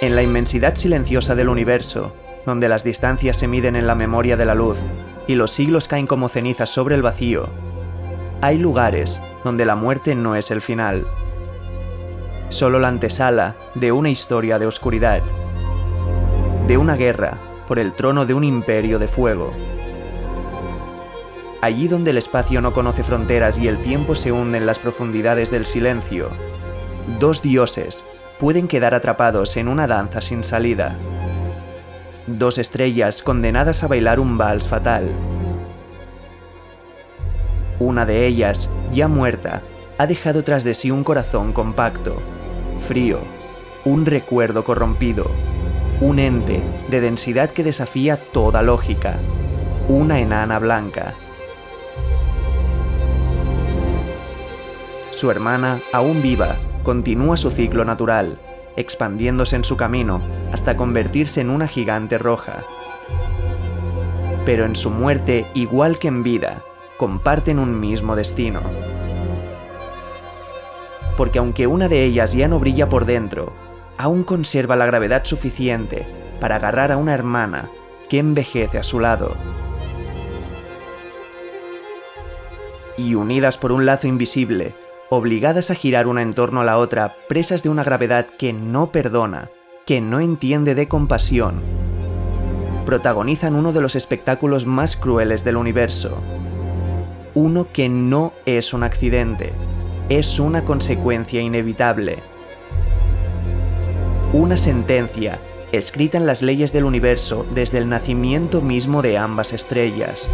En la inmensidad silenciosa del universo, donde las distancias se miden en la memoria de la luz y los siglos caen como cenizas sobre el vacío, hay lugares donde la muerte no es el final, solo la antesala de una historia de oscuridad, de una guerra por el trono de un imperio de fuego. Allí donde el espacio no conoce fronteras y el tiempo se hunde en las profundidades del silencio, dos dioses pueden quedar atrapados en una danza sin salida. Dos estrellas condenadas a bailar un vals fatal. Una de ellas, ya muerta, ha dejado tras de sí un corazón compacto, frío, un recuerdo corrompido, un ente de densidad que desafía toda lógica, una enana blanca. Su hermana, aún viva, continúa su ciclo natural, expandiéndose en su camino hasta convertirse en una gigante roja. Pero en su muerte, igual que en vida, comparten un mismo destino. Porque aunque una de ellas ya no brilla por dentro, aún conserva la gravedad suficiente para agarrar a una hermana que envejece a su lado. Y unidas por un lazo invisible, obligadas a girar una en torno a la otra, presas de una gravedad que no perdona, que no entiende de compasión, protagonizan uno de los espectáculos más crueles del universo. Uno que no es un accidente, es una consecuencia inevitable. Una sentencia escrita en las leyes del universo desde el nacimiento mismo de ambas estrellas.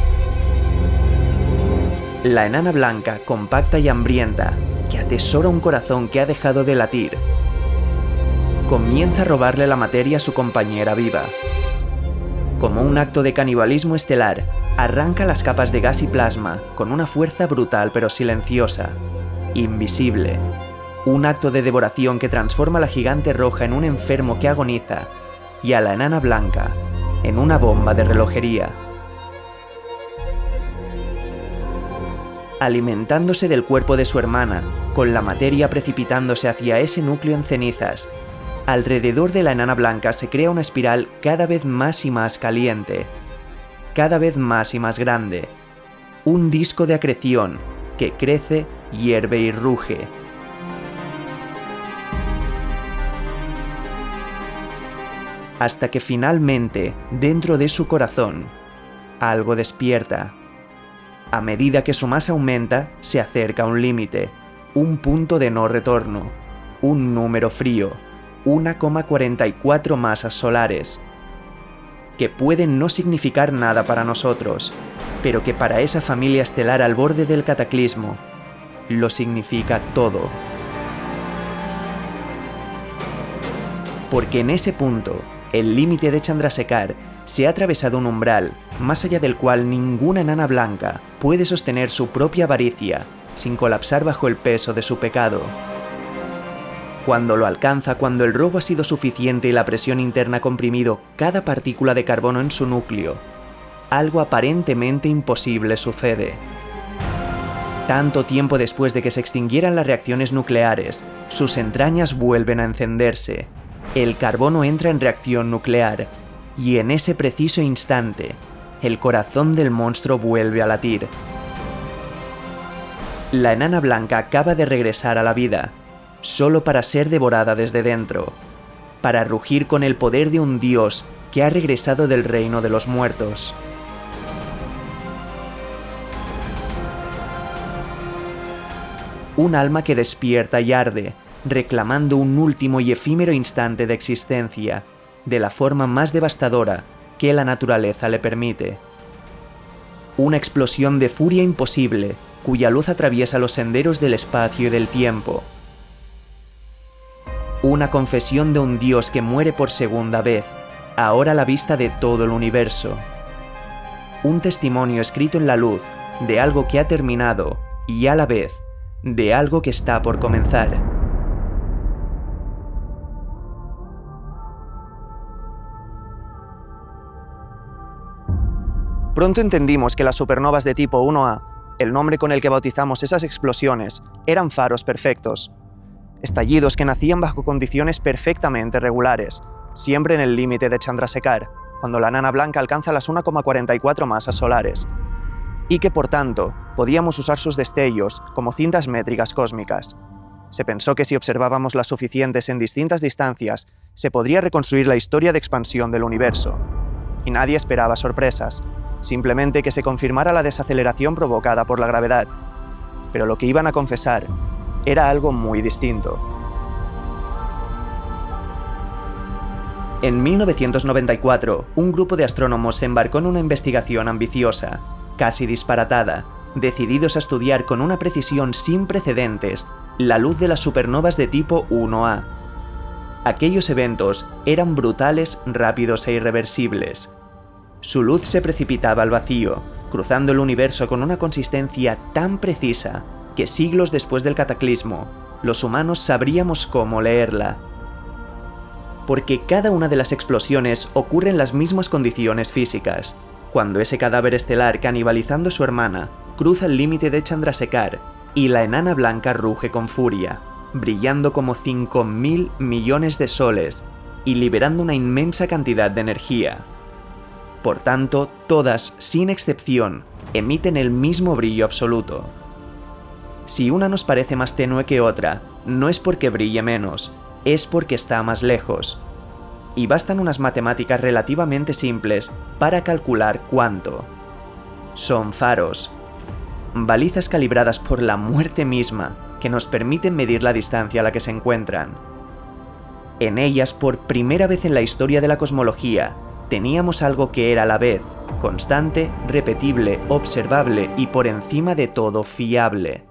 La enana blanca, compacta y hambrienta, que atesora un corazón que ha dejado de latir, comienza a robarle la materia a su compañera viva. Como un acto de canibalismo estelar, arranca las capas de gas y plasma con una fuerza brutal pero silenciosa, invisible. Un acto de devoración que transforma a la gigante roja en un enfermo que agoniza y a la enana blanca en una bomba de relojería. Alimentándose del cuerpo de su hermana, con la materia precipitándose hacia ese núcleo en cenizas, alrededor de la enana blanca se crea una espiral cada vez más y más caliente, cada vez más y más grande, un disco de acreción que crece, hierve y ruge. Hasta que finalmente, dentro de su corazón, algo despierta. A medida que su masa aumenta, se acerca a un límite, un punto de no retorno, un número frío, 1,44 masas solares, que pueden no significar nada para nosotros, pero que para esa familia estelar al borde del cataclismo, lo significa todo. Porque en ese punto, el límite de Chandrasekhar, se ha atravesado un umbral, más allá del cual ninguna enana blanca puede sostener su propia avaricia sin colapsar bajo el peso de su pecado. Cuando lo alcanza, cuando el robo ha sido suficiente y la presión interna ha comprimido cada partícula de carbono en su núcleo, algo aparentemente imposible sucede. Tanto tiempo después de que se extinguieran las reacciones nucleares, sus entrañas vuelven a encenderse. El carbono entra en reacción nuclear, y en ese preciso instante, el corazón del monstruo vuelve a latir. La enana blanca acaba de regresar a la vida, solo para ser devorada desde dentro, para rugir con el poder de un dios que ha regresado del reino de los muertos. Un alma que despierta y arde, reclamando un último y efímero instante de existencia, de la forma más devastadora que la naturaleza le permite. Una explosión de furia imposible, cuya luz atraviesa los senderos del espacio y del tiempo. Una confesión de un dios que muere por segunda vez, ahora a la vista de todo el universo. Un testimonio escrito en la luz de algo que ha terminado y a la vez de algo que está por comenzar. Pronto entendimos que las supernovas de tipo 1A, el nombre con el que bautizamos esas explosiones, eran faros perfectos. Estallidos que nacían bajo condiciones perfectamente regulares, siempre en el límite de Chandrasekhar, cuando la enana blanca alcanza las 1,44 masas solares, y que por tanto podíamos usar sus destellos como cintas métricas cósmicas. Se pensó que si observábamos las suficientes en distintas distancias, se podría reconstruir la historia de expansión del universo. Y nadie esperaba sorpresas, simplemente que se confirmara la desaceleración provocada por la gravedad. Pero lo que iban a confesar era algo muy distinto. En 1994, un grupo de astrónomos se embarcó en una investigación ambiciosa, casi disparatada, decididos a estudiar con una precisión sin precedentes la luz de las supernovas de tipo 1A. Aquellos eventos eran brutales, rápidos e irreversibles. Su luz se precipitaba al vacío, cruzando el universo con una consistencia tan precisa que siglos después del cataclismo, los humanos sabríamos cómo leerla. Porque cada una de las explosiones ocurre en las mismas condiciones físicas, cuando ese cadáver estelar canibalizando a su hermana cruza el límite de Chandrasekhar y la enana blanca ruge con furia, brillando como 5.000 millones de soles y liberando una inmensa cantidad de energía. Por tanto, todas, sin excepción, emiten el mismo brillo absoluto. Si una nos parece más tenue que otra, no es porque brille menos, es porque está más lejos. Y bastan unas matemáticas relativamente simples para calcular cuánto. Son faros, balizas calibradas por la muerte misma que nos permiten medir la distancia a la que se encuentran. En ellas, por primera vez en la historia de la cosmología, teníamos algo que era a la vez constante, repetible, observable y por encima de todo fiable.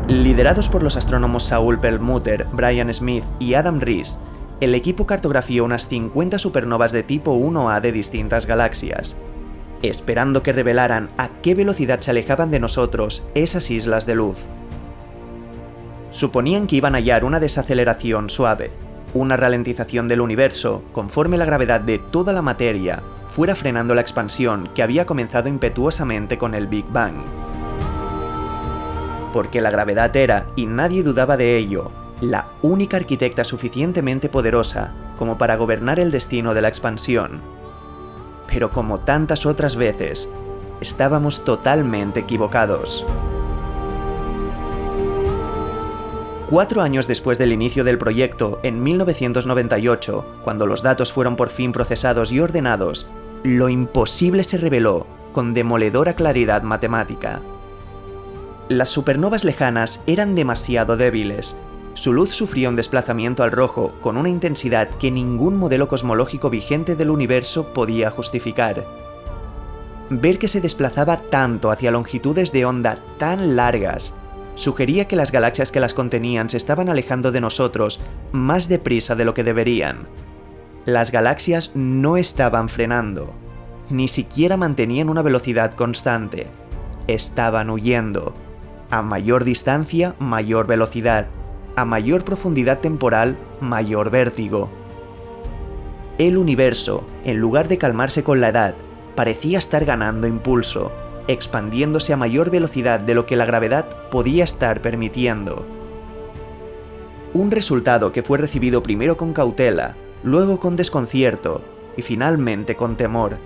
Liderados por los astrónomos Saul Perlmutter, Brian Smith y Adam Rees, el equipo cartografió unas 50 supernovas de tipo 1A de distintas galaxias, esperando que revelaran a qué velocidad se alejaban de nosotros esas islas de luz. Suponían que iban a hallar una desaceleración suave, una ralentización del universo conforme la gravedad de toda la materia fuera frenando la expansión que había comenzado impetuosamente con el Big Bang. Porque la gravedad era, y nadie dudaba de ello, la única arquitecta suficientemente poderosa como para gobernar el destino de la expansión. Pero como tantas otras veces, estábamos totalmente equivocados. 4 años después del inicio del proyecto, en 1998, cuando los datos fueron por fin procesados y ordenados, lo imposible se reveló con demoledora claridad matemática. Las supernovas lejanas eran demasiado débiles. Su luz sufría un desplazamiento al rojo con una intensidad que ningún modelo cosmológico vigente del universo podía justificar. Ver que se desplazaba tanto hacia longitudes de onda tan largas sugería que las galaxias que las contenían se estaban alejando de nosotros más deprisa de lo que deberían. Las galaxias no estaban frenando, ni siquiera mantenían una velocidad constante. Estaban huyendo. A mayor distancia, mayor velocidad. A mayor profundidad temporal, mayor vértigo. El universo, en lugar de calmarse con la edad, parecía estar ganando impulso, expandiéndose a mayor velocidad de lo que la gravedad podía estar permitiendo. Un resultado que fue recibido primero con cautela, luego con desconcierto y finalmente con temor,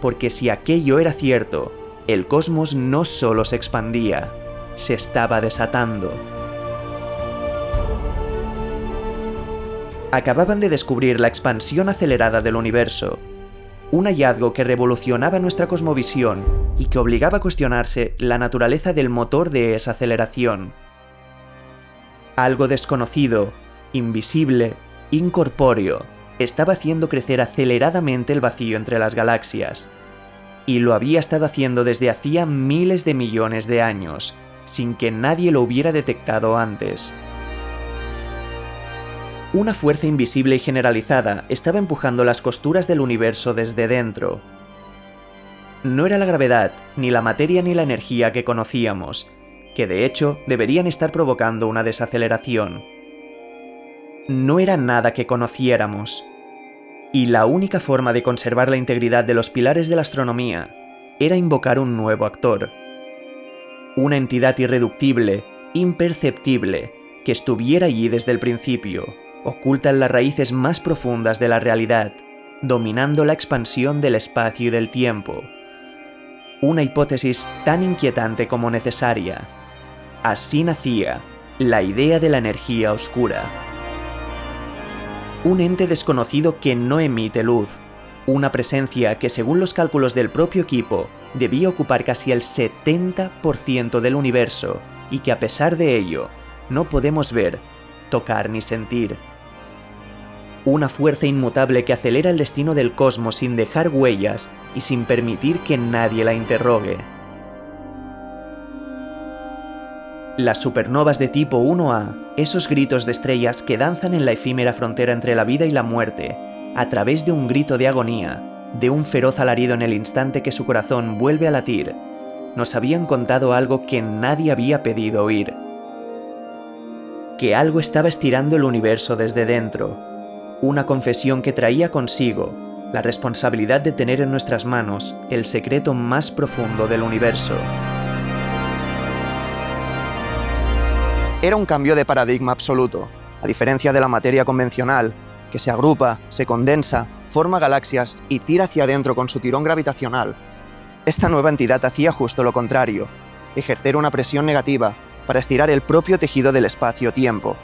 porque si aquello era cierto, el cosmos no solo se expandía, se estaba desatando. Acababan de descubrir la expansión acelerada del universo, un hallazgo que revolucionaba nuestra cosmovisión y que obligaba a cuestionarse la naturaleza del motor de esa aceleración. Algo desconocido, invisible, incorpóreo, estaba haciendo crecer aceleradamente el vacío entre las galaxias, y lo había estado haciendo desde hacía miles de millones de años, sin que nadie lo hubiera detectado antes. Una fuerza invisible y generalizada estaba empujando las costuras del universo desde dentro. No era la gravedad, ni la materia ni la energía que conocíamos, que de hecho deberían estar provocando una desaceleración. No era nada que conociéramos. Y la única forma de conservar la integridad de los pilares de la astronomía era invocar un nuevo actor. Una entidad irreductible, imperceptible, que estuviera allí desde el principio, ocultan las raíces más profundas de la realidad, dominando la expansión del espacio y del tiempo. Una hipótesis tan inquietante como necesaria. Así nacía la idea de la energía oscura. Un ente desconocido que no emite luz, una presencia que según los cálculos del propio equipo debía ocupar casi el 70% del universo y que a pesar de ello no podemos ver, tocar ni sentir. Una fuerza inmutable que acelera el destino del cosmos sin dejar huellas y sin permitir que nadie la interrogue. Las supernovas de tipo 1A, esos gritos de estrellas que danzan en la efímera frontera entre la vida y la muerte, a través de un grito de agonía, de un feroz alarido en el instante que su corazón vuelve a latir, nos habían contado algo que nadie había pedido oír. Que algo estaba estirando el universo desde dentro, una confesión que traía consigo la responsabilidad de tener en nuestras manos el secreto más profundo del universo. Era un cambio de paradigma absoluto. A diferencia de la materia convencional, que se agrupa, se condensa, forma galaxias y tira hacia adentro con su tirón gravitacional, esta nueva entidad hacía justo lo contrario, ejercer una presión negativa para estirar el propio tejido del espacio-tiempo.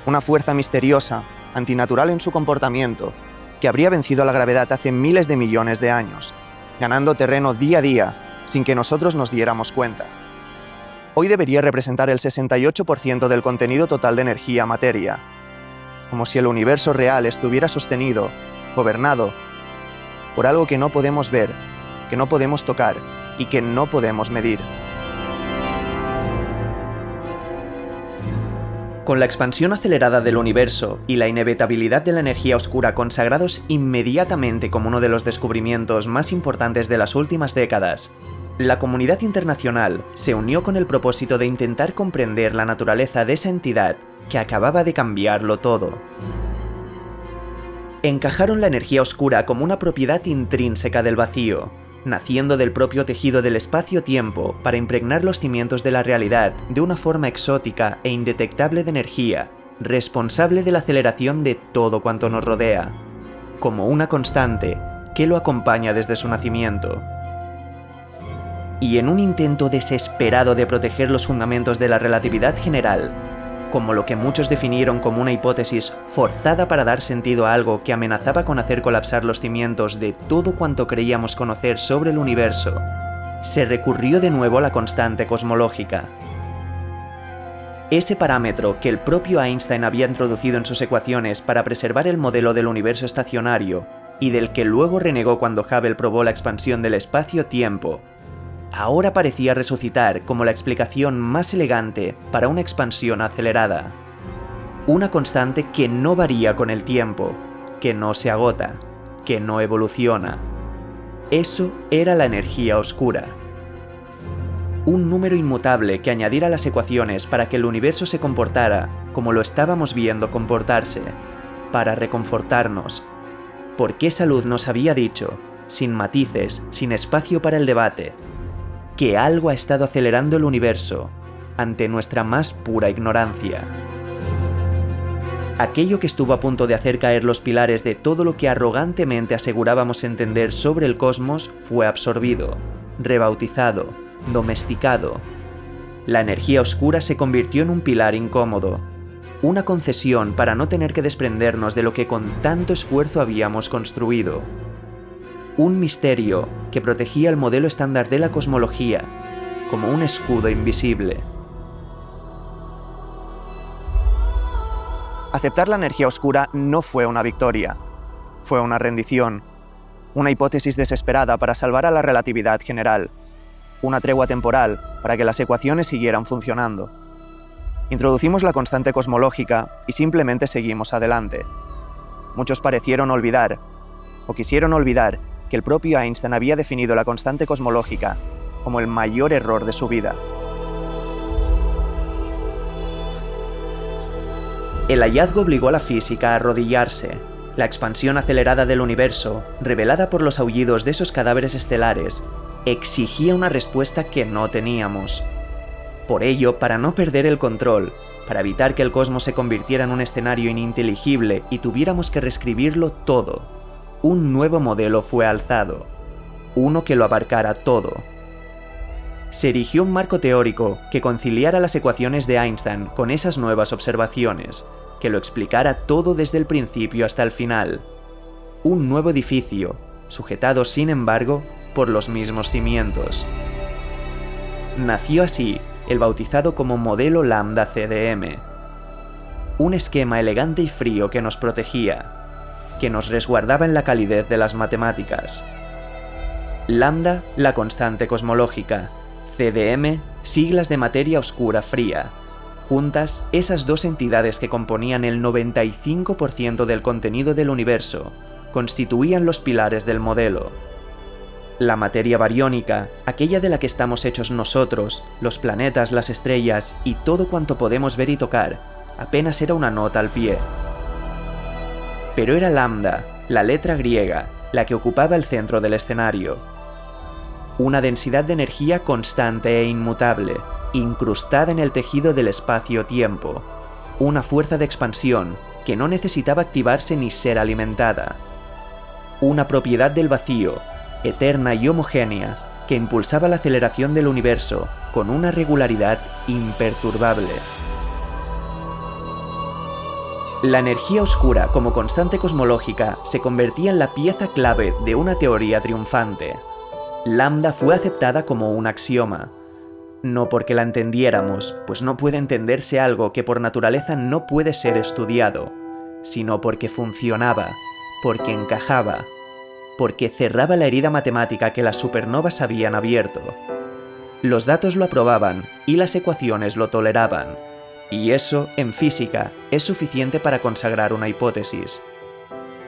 Una fuerza misteriosa, antinatural en su comportamiento, que habría vencido a la gravedad hace miles de millones de años, ganando terreno día a día sin que nosotros nos diéramos cuenta. Hoy debería representar el 68% del contenido total de energía-materia, como si el universo real estuviera sostenido, gobernado, por algo que no podemos ver, que no podemos tocar y que no podemos medir. Con la expansión acelerada del universo y la inevitabilidad de la energía oscura consagrados inmediatamente como uno de los descubrimientos más importantes de las últimas décadas, la comunidad internacional se unió con el propósito de intentar comprender la naturaleza de esa entidad que acababa de cambiarlo todo. Encajaron la energía oscura como una propiedad intrínseca del vacío, naciendo del propio tejido del espacio-tiempo para impregnar los cimientos de la realidad de una forma exótica e indetectable de energía, responsable de la aceleración de todo cuanto nos rodea, como una constante que lo acompaña desde su nacimiento. Y en un intento desesperado de proteger los fundamentos de la relatividad general, como lo que muchos definieron como una hipótesis forzada para dar sentido a algo que amenazaba con hacer colapsar los cimientos de todo cuanto creíamos conocer sobre el universo, se recurrió de nuevo a la constante cosmológica. Ese parámetro que el propio Einstein había introducido en sus ecuaciones para preservar el modelo del universo estacionario y del que luego renegó cuando Hubble probó la expansión del espacio-tiempo, ahora parecía resucitar como la explicación más elegante para una expansión acelerada. Una constante que no varía con el tiempo, que no se agota, que no evoluciona. Eso era la energía oscura. Un número inmutable que añadiera a las ecuaciones para que el universo se comportara como lo estábamos viendo comportarse, para reconfortarnos. Porque esa luz nos había dicho, sin matices, sin espacio para el debate, que algo ha estado acelerando el universo ante nuestra más pura ignorancia. Aquello que estuvo a punto de hacer caer los pilares de todo lo que arrogantemente asegurábamos entender sobre el cosmos fue absorbido, rebautizado, domesticado. La energía oscura se convirtió en un pilar incómodo, una concesión para no tener que desprendernos de lo que con tanto esfuerzo habíamos construido. Un misterio que protegía el modelo estándar de la cosmología, como un escudo invisible. Aceptar la energía oscura no fue una victoria, fue una rendición, una hipótesis desesperada para salvar a la relatividad general, una tregua temporal para que las ecuaciones siguieran funcionando. Introducimos la constante cosmológica y simplemente seguimos adelante. Muchos parecieron olvidar, o quisieron olvidar, que el propio Einstein había definido la constante cosmológica como el mayor error de su vida. El hallazgo obligó a la física a arrodillarse. La expansión acelerada del universo, revelada por los aullidos de esos cadáveres estelares, exigía una respuesta que no teníamos. Por ello, para no perder el control, para evitar que el cosmos se convirtiera en un escenario ininteligible y tuviéramos que reescribirlo todo, un nuevo modelo fue alzado, uno que lo abarcara todo. Se erigió un marco teórico que conciliara las ecuaciones de Einstein con esas nuevas observaciones, que lo explicara todo desde el principio hasta el final. Un nuevo edificio, sujetado sin embargo por los mismos cimientos. Nació así el bautizado como modelo Lambda CDM. Un esquema elegante y frío que nos protegía, que nos resguardaba en la calidez de las matemáticas. Lambda, la constante cosmológica. CDM, siglas de materia oscura fría. Juntas, esas dos entidades que componían el 95% del contenido del universo, constituían los pilares del modelo. La materia bariónica, aquella de la que estamos hechos nosotros, los planetas, las estrellas y todo cuanto podemos ver y tocar, apenas era una nota al pie. Pero era Lambda, la letra griega, la que ocupaba el centro del escenario. Una densidad de energía constante e inmutable, incrustada en el tejido del espacio-tiempo. Una fuerza de expansión que no necesitaba activarse ni ser alimentada. Una propiedad del vacío, eterna y homogénea, que impulsaba la aceleración del universo con una regularidad imperturbable. La energía oscura como constante cosmológica se convertía en la pieza clave de una teoría triunfante. Lambda fue aceptada como un axioma. No porque la entendiéramos, pues no puede entenderse algo que por naturaleza no puede ser estudiado, sino porque funcionaba, porque encajaba, porque cerraba la herida matemática que las supernovas habían abierto. Los datos lo aprobaban y las ecuaciones lo toleraban, y eso, en física, es suficiente para consagrar una hipótesis,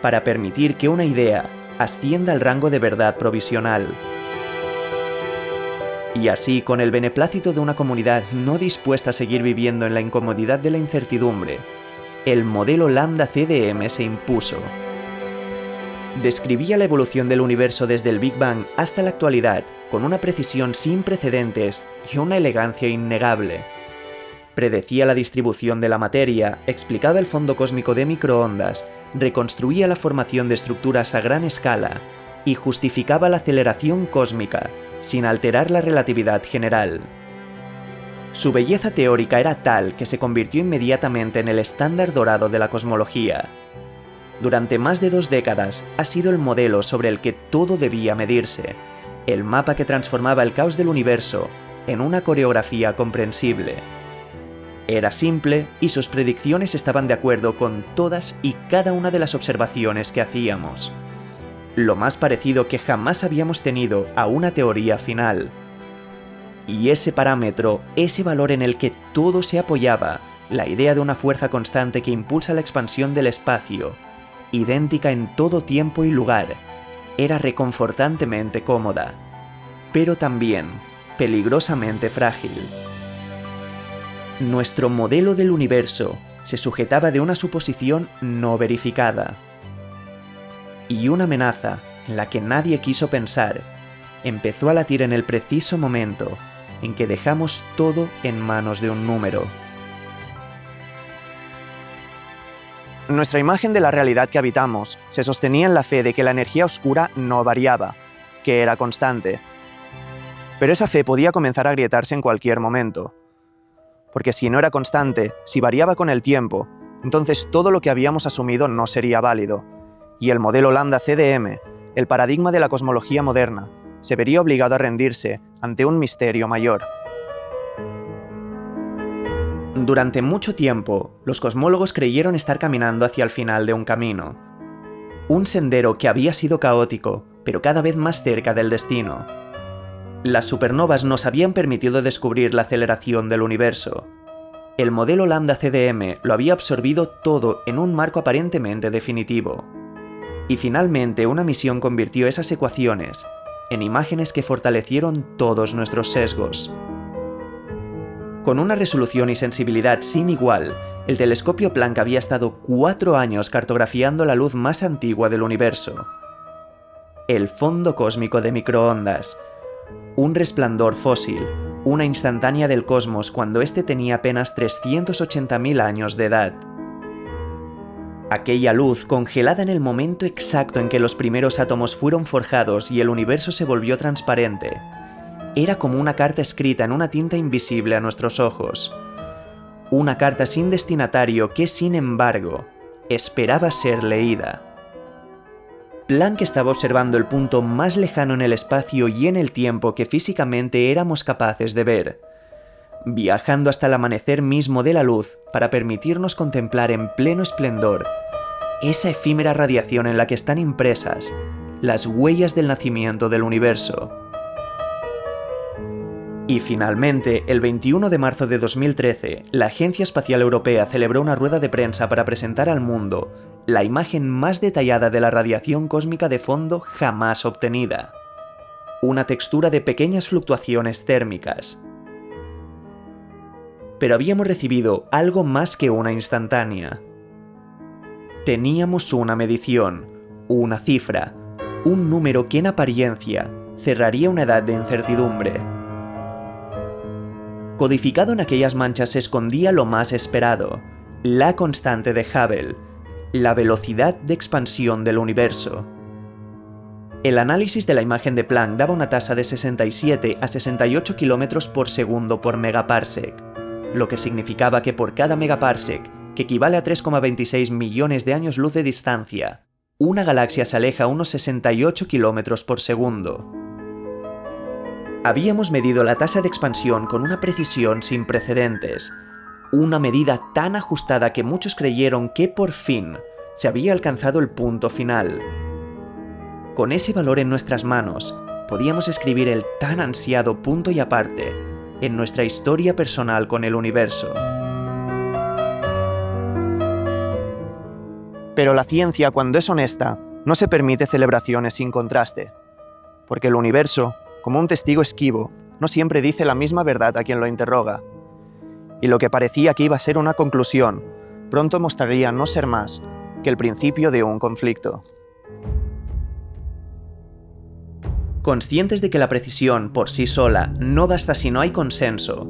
para permitir que una idea ascienda al rango de verdad provisional. Y así, con el beneplácito de una comunidad no dispuesta a seguir viviendo en la incomodidad de la incertidumbre, el modelo Lambda CDM se impuso. Describía la evolución del universo desde el Big Bang hasta la actualidad con una precisión sin precedentes y una elegancia innegable. Predecía la distribución de la materia, explicaba el fondo cósmico de microondas, reconstruía la formación de estructuras a gran escala y justificaba la aceleración cósmica, sin alterar la relatividad general. Su belleza teórica era tal que se convirtió inmediatamente en el estándar dorado de la cosmología. Durante más de 2 décadas ha sido el modelo sobre el que todo debía medirse, el mapa que transformaba el caos del universo en una coreografía comprensible. Era simple y sus predicciones estaban de acuerdo con todas y cada una de las observaciones que hacíamos. Lo más parecido que jamás habíamos tenido a una teoría final. Y ese parámetro, ese valor en el que todo se apoyaba, la idea de una fuerza constante que impulsa la expansión del espacio, idéntica en todo tiempo y lugar, era reconfortantemente cómoda, pero también peligrosamente frágil. Nuestro modelo del universo se sujetaba de una suposición no verificada. Y una amenaza, en la que nadie quiso pensar, empezó a latir en el preciso momento en que dejamos todo en manos de un número. Nuestra imagen de la realidad que habitamos se sostenía en la fe de que la energía oscura no variaba, que era constante. Pero esa fe podía comenzar a agrietarse en cualquier momento. Porque si no era constante, si variaba con el tiempo, entonces todo lo que habíamos asumido no sería válido. Y el modelo Lambda CDM, el paradigma de la cosmología moderna, se vería obligado a rendirse ante un misterio mayor. Durante mucho tiempo, los cosmólogos creyeron estar caminando hacia el final de un camino. Un sendero que había sido caótico, pero cada vez más cerca del destino. Las supernovas nos habían permitido descubrir la aceleración del universo. El modelo Lambda CDM lo había absorbido todo en un marco aparentemente definitivo. Y finalmente una misión convirtió esas ecuaciones en imágenes que fortalecieron todos nuestros sesgos. Con una resolución y sensibilidad sin igual, el telescopio Planck había estado 4 años cartografiando la luz más antigua del universo. El fondo cósmico de microondas, un resplandor fósil, una instantánea del cosmos cuando éste tenía apenas 380.000 años de edad. Aquella luz, congelada en el momento exacto en que los primeros átomos fueron forjados y el universo se volvió transparente, era como una carta escrita en una tinta invisible a nuestros ojos. Una carta sin destinatario que, sin embargo, esperaba ser leída. Planck estaba observando el punto más lejano en el espacio y en el tiempo que físicamente éramos capaces de ver, viajando hasta el amanecer mismo de la luz para permitirnos contemplar en pleno esplendor esa efímera radiación en la que están impresas las huellas del nacimiento del universo. Y finalmente, el 21 de marzo de 2013, la Agencia Espacial Europea celebró una rueda de prensa para presentar al mundo la imagen más detallada de la radiación cósmica de fondo jamás obtenida. Una textura de pequeñas fluctuaciones térmicas. Pero habíamos recibido algo más que una instantánea. Teníamos una medición, una cifra, un número que en apariencia cerraría una edad de incertidumbre. Codificado en aquellas manchas se escondía lo más esperado, la constante de Hubble, la velocidad de expansión del universo. El análisis de la imagen de Planck daba una tasa de 67 a 68 km por segundo por megaparsec, lo que significaba que por cada megaparsec, que equivale a 3,26 millones de años luz de distancia, una galaxia se aleja a unos 68 km por segundo. Habíamos medido la tasa de expansión con una precisión sin precedentes, una medida tan ajustada que muchos creyeron que por fin se había alcanzado el punto final. Con ese valor en nuestras manos, podíamos escribir el tan ansiado punto y aparte en nuestra historia personal con el universo. Pero la ciencia, cuando es honesta, no se permite celebraciones sin contraste, porque el universo, como un testigo esquivo, no siempre dice la misma verdad a quien lo interroga. Y lo que parecía que iba a ser una conclusión, pronto mostraría no ser más que el principio de un conflicto. Conscientes de que la precisión por sí sola no basta si no hay consenso,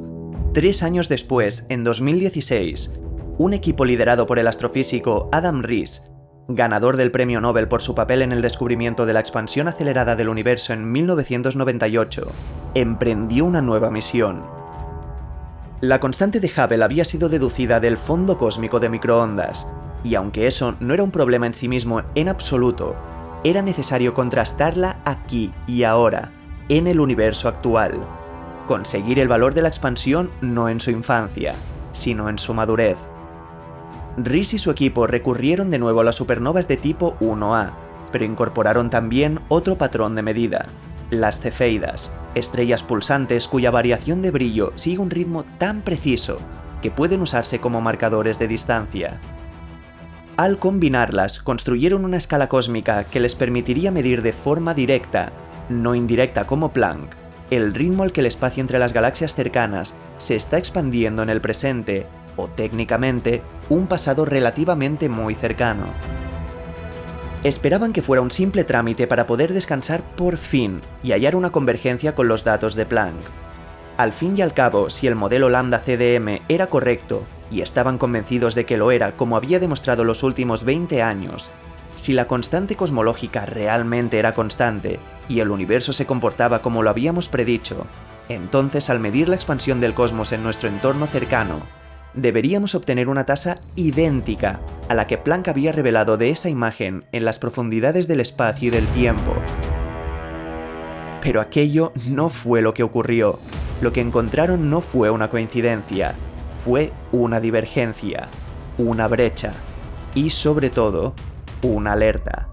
3 años después, en 2016, un equipo liderado por el astrofísico Adam Riess, ganador del Premio Nobel por su papel en el descubrimiento de la expansión acelerada del universo en 1998, emprendió una nueva misión. La constante de Hubble había sido deducida del fondo cósmico de microondas, y aunque eso no era un problema en sí mismo en absoluto, era necesario contrastarla aquí y ahora, en el universo actual. Conseguir el valor de la expansión no en su infancia, sino en su madurez. Riess y su equipo recurrieron de nuevo a las supernovas de tipo 1A, pero incorporaron también otro patrón de medida, las cefeidas, estrellas pulsantes cuya variación de brillo sigue un ritmo tan preciso que pueden usarse como marcadores de distancia. Al combinarlas, construyeron una escala cósmica que les permitiría medir de forma directa, no indirecta como Planck, el ritmo al que el espacio entre las galaxias cercanas se está expandiendo en el presente, o técnicamente, un pasado relativamente muy cercano. Esperaban que fuera un simple trámite para poder descansar por fin y hallar una convergencia con los datos de Planck. Al fin y al cabo, si el modelo lambda CDM era correcto, y estaban convencidos de que lo era como había demostrado los últimos 20 años, si la constante cosmológica realmente era constante, y el universo se comportaba como lo habíamos predicho, entonces al medir la expansión del cosmos en nuestro entorno cercano, deberíamos obtener una tasa idéntica a la que Planck había revelado de esa imagen en las profundidades del espacio y del tiempo. Pero aquello no fue lo que ocurrió. Lo que encontraron no fue una coincidencia, fue una divergencia, una brecha y, sobre todo, una alerta.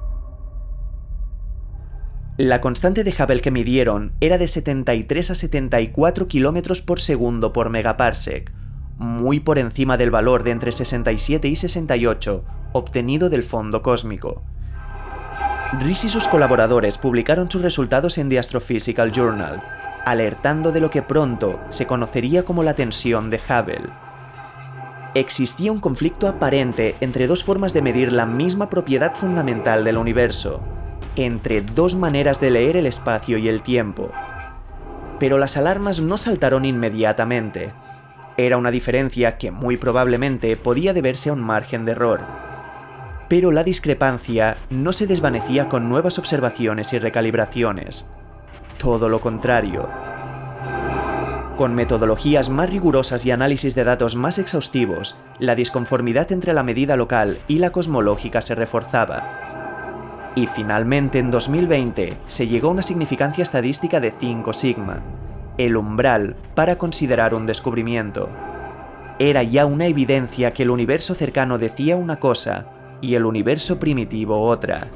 La constante de Hubble que midieron era de 73 a 74 km por segundo por megaparsec, muy por encima del valor de entre 67 y 68 obtenido del fondo cósmico. Riess y sus colaboradores publicaron sus resultados en The Astrophysical Journal, alertando de lo que pronto se conocería como la tensión de Hubble. Existía un conflicto aparente entre dos formas de medir la misma propiedad fundamental del universo, entre dos maneras de leer el espacio y el tiempo. pero las alarmas no saltaron inmediatamente. Era una diferencia que muy probablemente podía deberse a un margen de error. Pero la discrepancia no se desvanecía con nuevas observaciones y recalibraciones. Todo lo contrario. Con metodologías más rigurosas y análisis de datos más exhaustivos, la disconformidad entre la medida local y la cosmológica se reforzaba. Y finalmente en 2020 se llegó a una significancia estadística de 5 sigma, el umbral para considerar un descubrimiento. Era ya una evidencia que el universo cercano decía una cosa y el universo primitivo otra.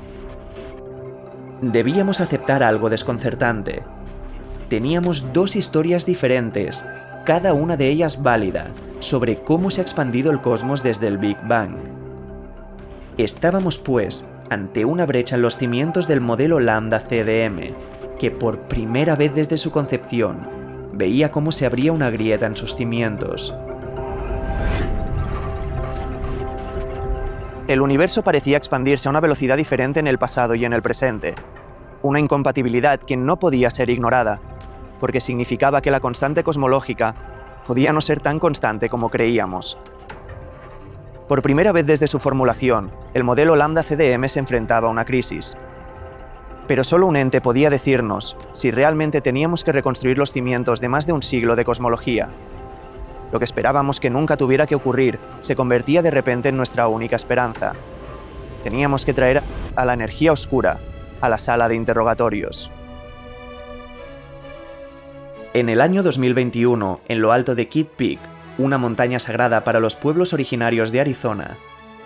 Debíamos aceptar algo desconcertante. Teníamos dos historias diferentes, cada una de ellas válida, sobre cómo se ha expandido el cosmos desde el Big Bang. Estábamos, pues, ante una brecha en los cimientos del modelo lambda CDM, que por primera vez desde su concepción, veía cómo se abría una grieta en sus cimientos. El universo parecía expandirse a una velocidad diferente en el pasado y en el presente. Una incompatibilidad que no podía ser ignorada, porque significaba que la constante cosmológica podía no ser tan constante como creíamos. Por primera vez desde su formulación, el modelo lambda CDM se enfrentaba a una crisis. Pero solo un ente podía decirnos si realmente teníamos que reconstruir los cimientos de más de un siglo de cosmología. Lo que esperábamos que nunca tuviera que ocurrir se convertía de repente en nuestra única esperanza. Teníamos que traer a la energía oscura a la sala de interrogatorios. En el año 2021, en lo alto de Kitt Peak, una montaña sagrada para los pueblos originarios de Arizona,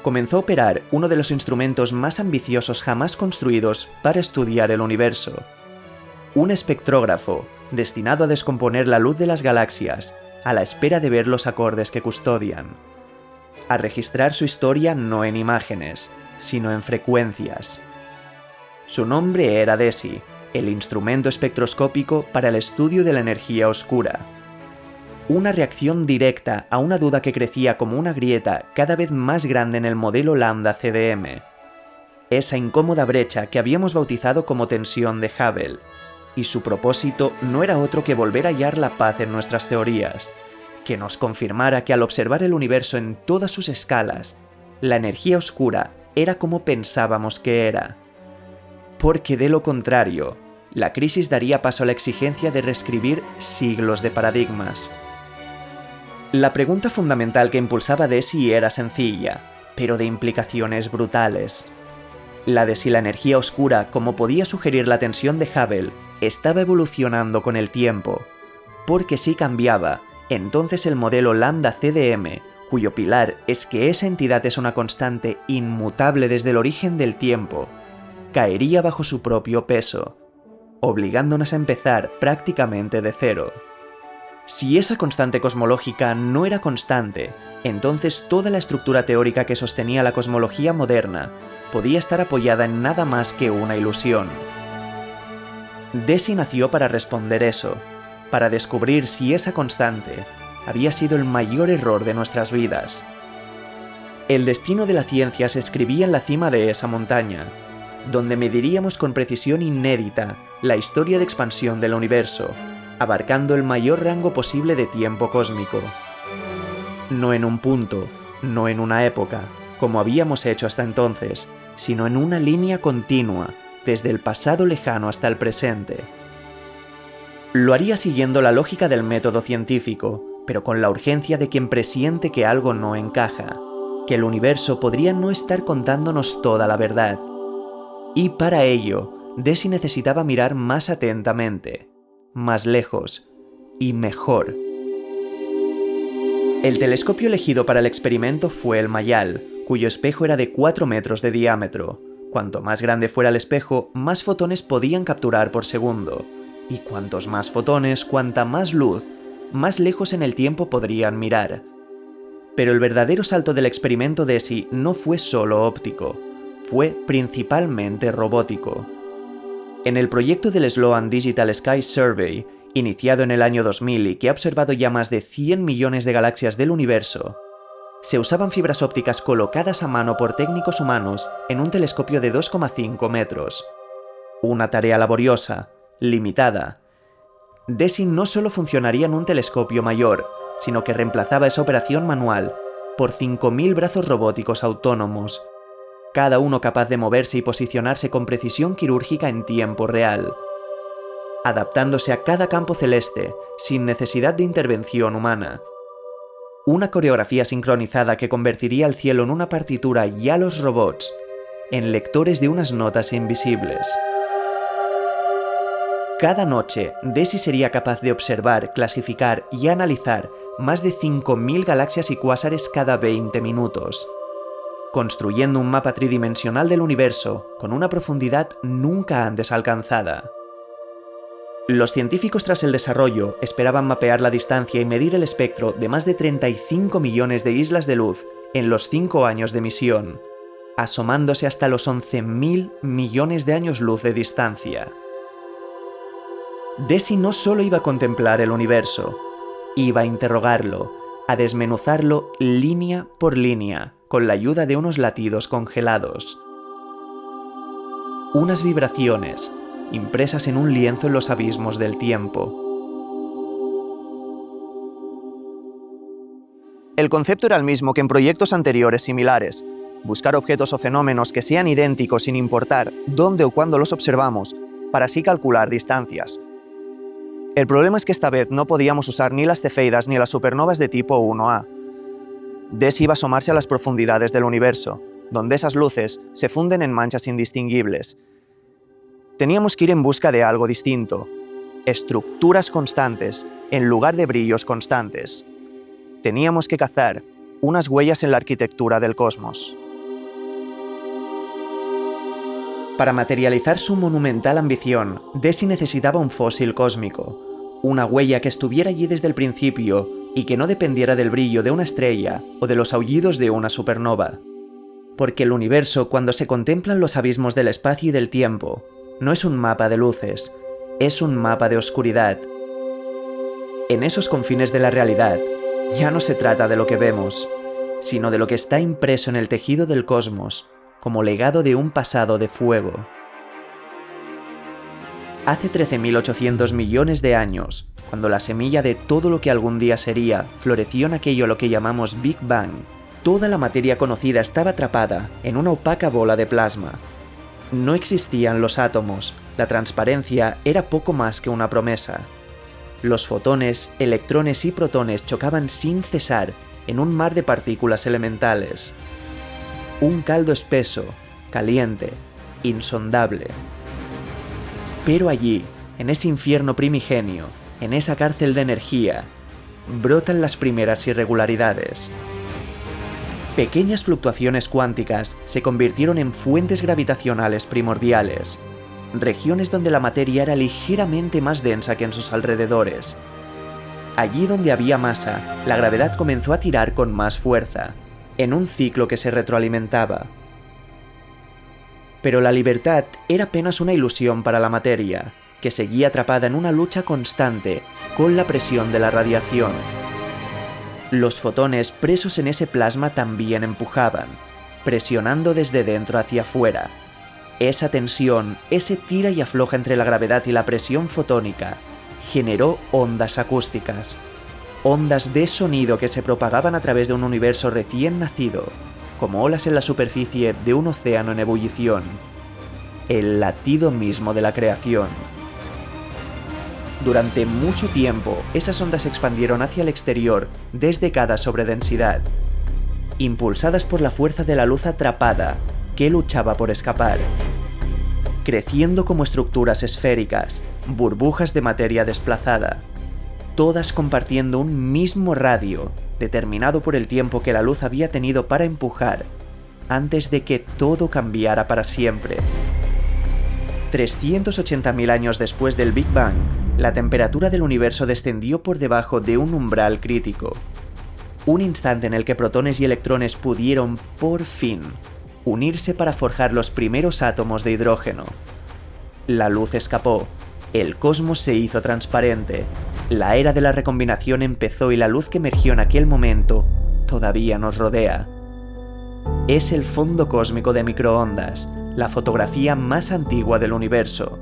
comenzó a operar uno de los instrumentos más ambiciosos jamás construidos para estudiar el universo. Un espectrógrafo destinado a descomponer la luz de las galaxias a la espera de ver los acordes que custodian. A registrar su historia no en imágenes, sino en frecuencias. Su nombre era DESI, el instrumento espectroscópico para el estudio de la energía oscura. Una reacción directa a una duda que crecía como una grieta cada vez más grande en el modelo lambda CDM. Esa incómoda brecha que habíamos bautizado como tensión de Hubble. Y su propósito no era otro que volver a hallar la paz en nuestras teorías, que nos confirmara que al observar el universo en todas sus escalas, la energía oscura era como pensábamos que era. Porque de lo contrario, la crisis daría paso a la exigencia de reescribir siglos de paradigmas. La pregunta fundamental que impulsaba DESI era sencilla, pero de implicaciones brutales. La de si la energía oscura, como podía sugerir la tensión de Hubble, estaba evolucionando con el tiempo, porque si cambiaba, entonces el modelo lambda CDM, cuyo pilar es que esa entidad es una constante inmutable desde el origen del tiempo, caería bajo su propio peso, obligándonos a empezar prácticamente de cero. Si esa constante cosmológica no era constante, entonces toda la estructura teórica que sostenía la cosmología moderna podía estar apoyada en nada más que una ilusión. DESI nació para responder eso, para descubrir si esa constante había sido el mayor error de nuestras vidas. El destino de la ciencia se escribía en la cima de esa montaña, donde mediríamos con precisión inédita la historia de expansión del universo, abarcando el mayor rango posible de tiempo cósmico. No en un punto, no en una época, como habíamos hecho hasta entonces, sino en una línea continua, desde el pasado lejano hasta el presente. Lo haría siguiendo la lógica del método científico, pero con la urgencia de quien presiente que algo no encaja, que el universo podría no estar contándonos toda la verdad. Y para ello, DESI necesitaba mirar más atentamente, más lejos y mejor. El telescopio elegido para el experimento fue el Mayal, cuyo espejo era de 4 metros de diámetro. Cuanto más grande fuera el espejo, más fotones podían capturar por segundo. Y cuantos más fotones, cuanta más luz, más lejos en el tiempo podrían mirar. Pero el verdadero salto del experimento DESI no fue solo óptico, fue principalmente robótico. En el proyecto del Sloan Digital Sky Survey, iniciado en el año 2000 y que ha observado ya más de 100 millones de galaxias del universo, se usaban fibras ópticas colocadas a mano por técnicos humanos en un telescopio de 2,5 metros. Una tarea laboriosa, limitada, DESI no solo funcionaría en un telescopio mayor, sino que reemplazaba esa operación manual por 5.000 brazos robóticos autónomos, cada uno capaz de moverse y posicionarse con precisión quirúrgica en tiempo real, adaptándose a cada campo celeste sin necesidad de intervención humana. Una coreografía sincronizada que convertiría al cielo en una partitura y a los robots en lectores de unas notas invisibles. Cada noche, DESI sería capaz de observar, clasificar y analizar más de 5.000 galaxias y cuásares cada 20 minutos, construyendo un mapa tridimensional del universo con una profundidad nunca antes alcanzada. Los científicos tras el desarrollo esperaban mapear la distancia y medir el espectro de más de 35 millones de islas de luz en los 5 años de misión, asomándose hasta los 11.000 millones de años luz de distancia. DESI no solo iba a contemplar el universo, iba a interrogarlo, a desmenuzarlo línea por línea, con la ayuda de unos latidos congelados. Unas vibraciones, impresas en un lienzo en los abismos del tiempo. El concepto era el mismo que en proyectos anteriores similares: buscar objetos o fenómenos que sean idénticos sin importar dónde o cuándo los observamos, para así calcular distancias. El problema es que esta vez no podíamos usar ni las cefeidas ni las supernovas de tipo 1A. DESI iba a asomarse a las profundidades del universo, donde esas luces se funden en manchas indistinguibles. Teníamos que ir en busca de algo distinto, estructuras constantes en lugar de brillos constantes. Teníamos que cazar unas huellas en la arquitectura del cosmos. Para materializar su monumental ambición, DESI necesitaba un fósil cósmico, una huella que estuviera allí desde el principio y que no dependiera del brillo de una estrella o de los aullidos de una supernova. Porque el universo, cuando se contemplan los abismos del espacio y del tiempo, no es un mapa de luces, es un mapa de oscuridad. En esos confines de la realidad, ya no se trata de lo que vemos, sino de lo que está impreso en el tejido del cosmos, como legado de un pasado de fuego. Hace 13.800 millones de años, cuando la semilla de todo lo que algún día sería floreció en aquello a lo que llamamos Big Bang, toda la materia conocida estaba atrapada en una opaca bola de plasma. No existían los átomos, la transparencia era poco más que una promesa. Los fotones, electrones y protones chocaban sin cesar en un mar de partículas elementales. Un caldo espeso, caliente, insondable. Pero allí, en ese infierno primigenio, en esa cárcel de energía, brotan las primeras irregularidades. Pequeñas fluctuaciones cuánticas se convirtieron en fuentes gravitacionales primordiales, regiones donde la materia era ligeramente más densa que en sus alrededores. Allí donde había masa, la gravedad comenzó a tirar con más fuerza, en un ciclo que se retroalimentaba. Pero la libertad era apenas una ilusión para la materia, que seguía atrapada en una lucha constante con la presión de la radiación. Los fotones presos en ese plasma también empujaban, presionando desde dentro hacia afuera. Esa tensión, ese tira y afloja entre la gravedad y la presión fotónica, generó ondas acústicas, ondas de sonido que se propagaban a través de un universo recién nacido, como olas en la superficie de un océano en ebullición. El latido mismo de la creación. Durante mucho tiempo, esas ondas se expandieron hacia el exterior desde cada sobredensidad, impulsadas por la fuerza de la luz atrapada que luchaba por escapar, creciendo como estructuras esféricas, burbujas de materia desplazada, todas compartiendo un mismo radio, determinado por el tiempo que la luz había tenido para empujar, antes de que todo cambiara para siempre. 380.000 años después del Big Bang, la temperatura del universo descendió por debajo de un umbral crítico. Un instante en el que protones y electrones pudieron, por fin, unirse para forjar los primeros átomos de hidrógeno. La luz escapó, el cosmos se hizo transparente, la era de la recombinación empezó y la luz que emergió en aquel momento todavía nos rodea. Es el fondo cósmico de microondas, la fotografía más antigua del universo.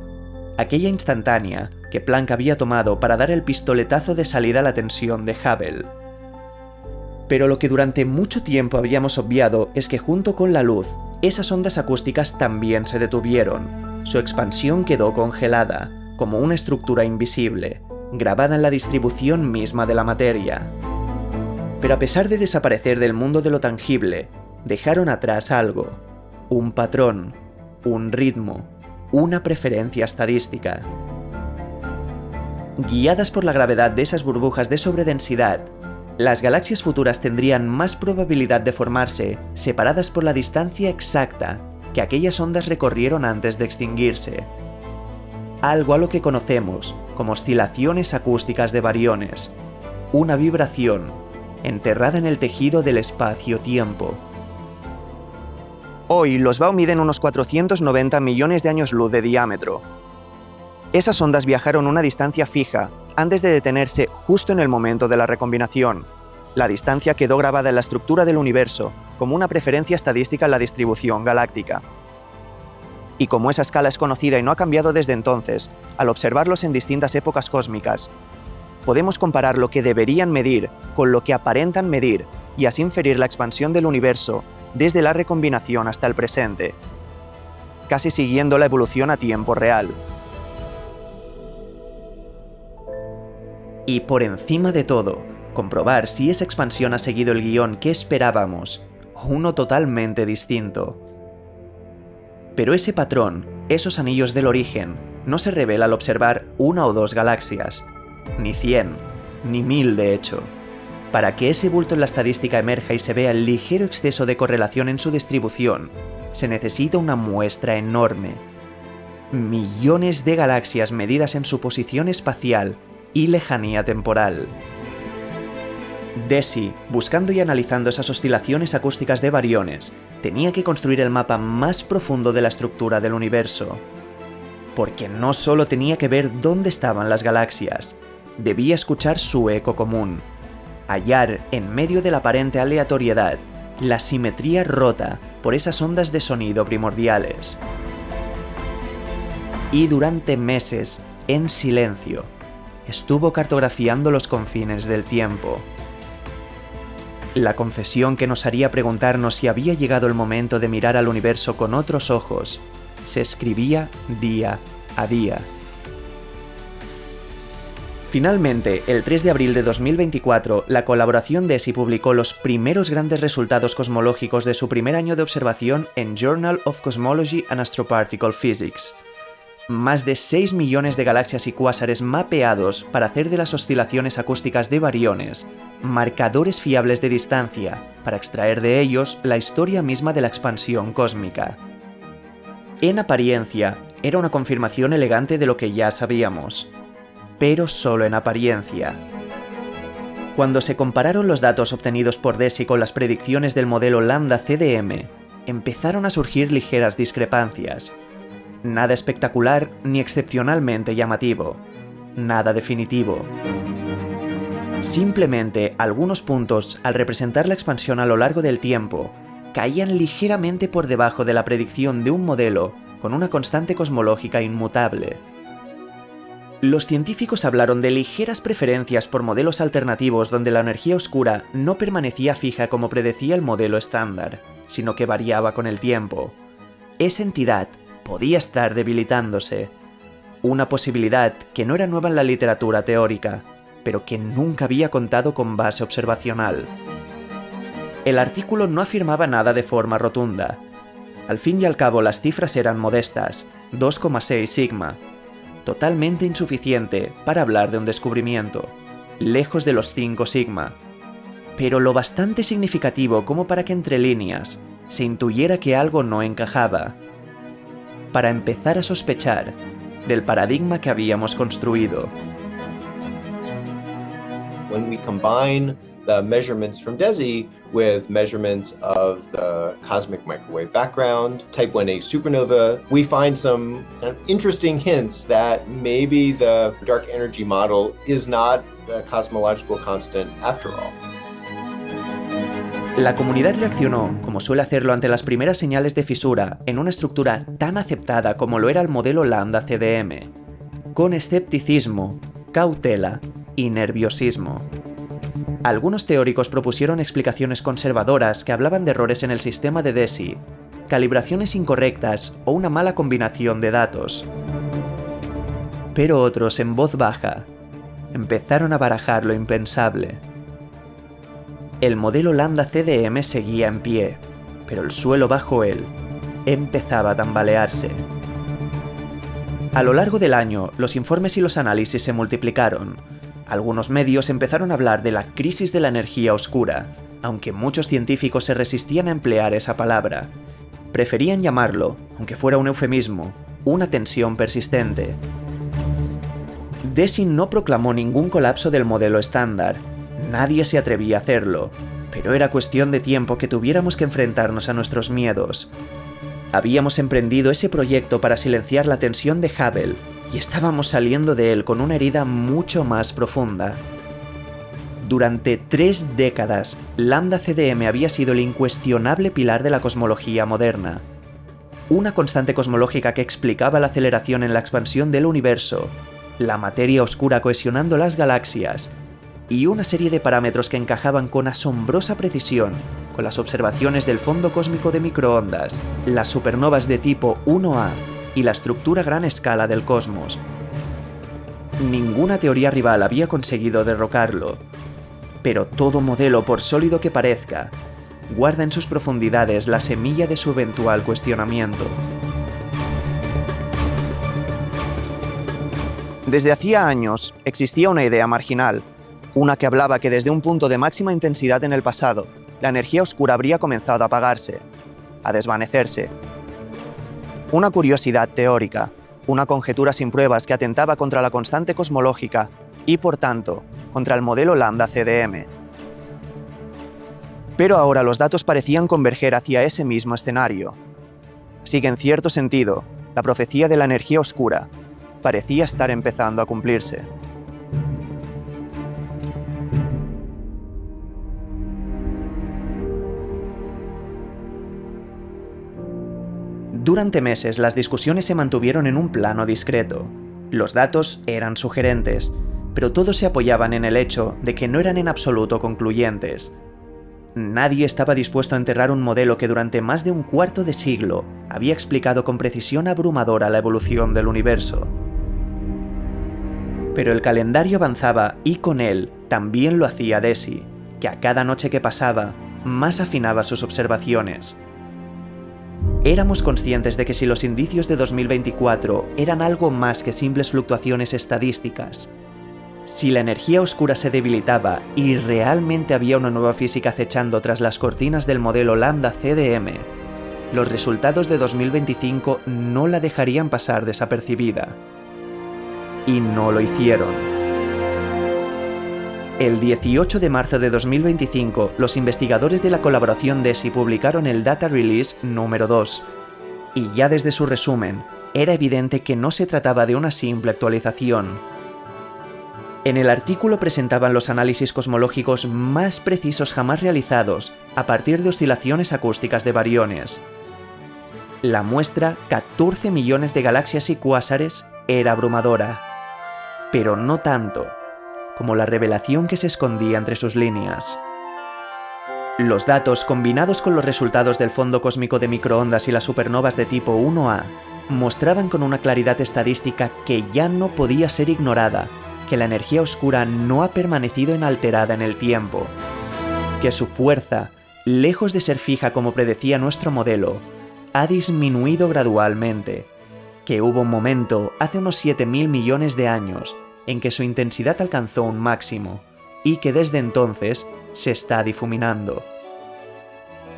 Aquella instantánea que Planck había tomado para dar el pistoletazo de salida a la tensión de Hubble. Pero lo que durante mucho tiempo habíamos obviado es que junto con la luz, esas ondas acústicas también se detuvieron. Su expansión quedó congelada, como una estructura invisible, grabada en la distribución misma de la materia. Pero a pesar de desaparecer del mundo de lo tangible, dejaron atrás algo, un patrón, un ritmo, una preferencia estadística. Guiadas por la gravedad de esas burbujas de sobredensidad, las galaxias futuras tendrían más probabilidad de formarse separadas por la distancia exacta que aquellas ondas recorrieron antes de extinguirse. Algo a lo que conocemos como oscilaciones acústicas de bariones, una vibración enterrada en el tejido del espacio-tiempo. Hoy los BAO miden unos 490 millones de años luz de diámetro. Esas ondas viajaron una distancia fija antes de detenerse justo en el momento de la recombinación. La distancia quedó grabada en la estructura del universo como una preferencia estadística en la distribución galáctica. Y como esa escala es conocida y no ha cambiado desde entonces, al observarlos en distintas épocas cósmicas, podemos comparar lo que deberían medir con lo que aparentan medir y así inferir la expansión del universo desde la recombinación hasta el presente, casi siguiendo la evolución a tiempo real. Y por encima de todo, comprobar si esa expansión ha seguido el guión que esperábamos, o uno totalmente distinto. Pero ese patrón, esos anillos del origen, no se revela al observar una o dos galaxias, ni 100, ni 1000 de hecho. Para que ese bulto en la estadística emerja y se vea el ligero exceso de correlación en su distribución, se necesita una muestra enorme. Millones de galaxias medidas en su posición espacial y lejanía temporal. DESI, buscando y analizando esas oscilaciones acústicas de bariones, tenía que construir el mapa más profundo de la estructura del universo. Porque no solo tenía que ver dónde estaban las galaxias, debía escuchar su eco común, hallar en medio de la aparente aleatoriedad la simetría rota por esas ondas de sonido primordiales. Y durante meses, en silencio, estuvo cartografiando los confines del tiempo. La confesión que nos haría preguntarnos si había llegado el momento de mirar al universo con otros ojos se escribía día a día. Finalmente, el 3 de abril de 2024, la colaboración DESI publicó los primeros grandes resultados cosmológicos de su primer año de observación en Journal of Cosmology and Astroparticle Physics. Más de 6 millones de galaxias y cuásares mapeados para hacer de las oscilaciones acústicas de bariones marcadores fiables de distancia, para extraer de ellos la historia misma de la expansión cósmica. En apariencia, era una confirmación elegante de lo que ya sabíamos, pero solo en apariencia. Cuando se compararon los datos obtenidos por DESI con las predicciones del modelo Lambda CDM, empezaron a surgir ligeras discrepancias. Nada espectacular ni excepcionalmente llamativo. Nada definitivo. Simplemente algunos puntos, al representar la expansión a lo largo del tiempo, caían ligeramente por debajo de la predicción de un modelo con una constante cosmológica inmutable. Los científicos hablaron de ligeras preferencias por modelos alternativos donde la energía oscura no permanecía fija como predecía el modelo estándar, sino que variaba con el tiempo. Esa entidad podía estar debilitándose, una posibilidad que no era nueva en la literatura teórica, pero que nunca había contado con base observacional. El artículo no afirmaba nada de forma rotunda. Al fin y al cabo las cifras eran modestas, 2,6 sigma, totalmente insuficiente para hablar de un descubrimiento, lejos de los 5 sigma, pero lo bastante significativo como para que entre líneas se intuyera que algo no encajaba, para empezar a sospechar del paradigma que habíamos construido. When we combine the measurements from DESI with measurements of the cosmic microwave background, type 1a supernova, we find some kind of interesting hints that maybe the dark energy model is not the cosmological constant after all. La comunidad reaccionó, como suele hacerlo ante las primeras señales de fisura, en una estructura tan aceptada como lo era el modelo Lambda CDM. con escepticismo, cautela y nerviosismo. Algunos teóricos propusieron explicaciones conservadoras que hablaban de errores en el sistema de DESI, calibraciones incorrectas o una mala combinación de datos. Pero otros, en voz baja, empezaron a barajar lo impensable. El modelo Lambda CDM seguía en pie, pero el suelo bajo él empezaba a tambalearse. A lo largo del año, los informes y los análisis se multiplicaron. Algunos medios empezaron a hablar de la crisis de la energía oscura, aunque muchos científicos se resistían a emplear esa palabra. Preferían llamarlo, aunque fuera un eufemismo, una tensión persistente. DESI no proclamó ningún colapso del modelo estándar. Nadie se atrevía a hacerlo, pero era cuestión de tiempo que tuviéramos que enfrentarnos a nuestros miedos. Habíamos emprendido ese proyecto para silenciar la tensión de Hubble y estábamos saliendo de él con una herida mucho más profunda. Durante 3 décadas, Lambda CDM había sido el incuestionable pilar de la cosmología moderna. Una constante cosmológica que explicaba la aceleración en la expansión del universo, la materia oscura cohesionando las galaxias, y una serie de parámetros que encajaban con asombrosa precisión con las observaciones del fondo cósmico de microondas, las supernovas de tipo 1A y la estructura a gran escala del cosmos. Ninguna teoría rival había conseguido derrocarlo, pero todo modelo, por sólido que parezca, guarda en sus profundidades la semilla de su eventual cuestionamiento. Desde hacía años existía una idea marginal, una que hablaba que desde un punto de máxima intensidad en el pasado, la energía oscura habría comenzado a apagarse, a desvanecerse. Una curiosidad teórica, una conjetura sin pruebas que atentaba contra la constante cosmológica y, por tanto, contra el modelo Lambda CDM. Pero ahora los datos parecían converger hacia ese mismo escenario. Así que, en cierto sentido, la profecía de la energía oscura parecía estar empezando a cumplirse. Durante meses las discusiones se mantuvieron en un plano discreto. Los datos eran sugerentes, pero todos se apoyaban en el hecho de que no eran en absoluto concluyentes. Nadie estaba dispuesto a enterrar un modelo que durante más de un cuarto de siglo había explicado con precisión abrumadora la evolución del universo. Pero el calendario avanzaba y con él también lo hacía DESI, que a cada noche que pasaba más afinaba sus observaciones. Éramos conscientes de que si los indicios de 2024 eran algo más que simples fluctuaciones estadísticas, si la energía oscura se debilitaba y realmente había una nueva física acechando tras las cortinas del modelo Lambda CDM, los resultados de 2025 no la dejarían pasar desapercibida. Y no lo hicieron. El 18 de marzo de 2025, los investigadores de la colaboración DESI publicaron el Data Release número 2, y ya desde su resumen, era evidente que no se trataba de una simple actualización. En el artículo presentaban los análisis cosmológicos más precisos jamás realizados a partir de oscilaciones acústicas de bariones. La muestra, 14 millones de galaxias y cuásares, era abrumadora, pero no tanto como la revelación que se escondía entre sus líneas. Los datos, combinados con los resultados del fondo cósmico de microondas y las supernovas de tipo 1A, mostraban con una claridad estadística que ya no podía ser ignorada que la energía oscura no ha permanecido inalterada en el tiempo, que su fuerza, lejos de ser fija como predecía nuestro modelo, ha disminuido gradualmente, que hubo un momento, hace unos 7.000 millones de años, en que su intensidad alcanzó un máximo, y que desde entonces se está difuminando.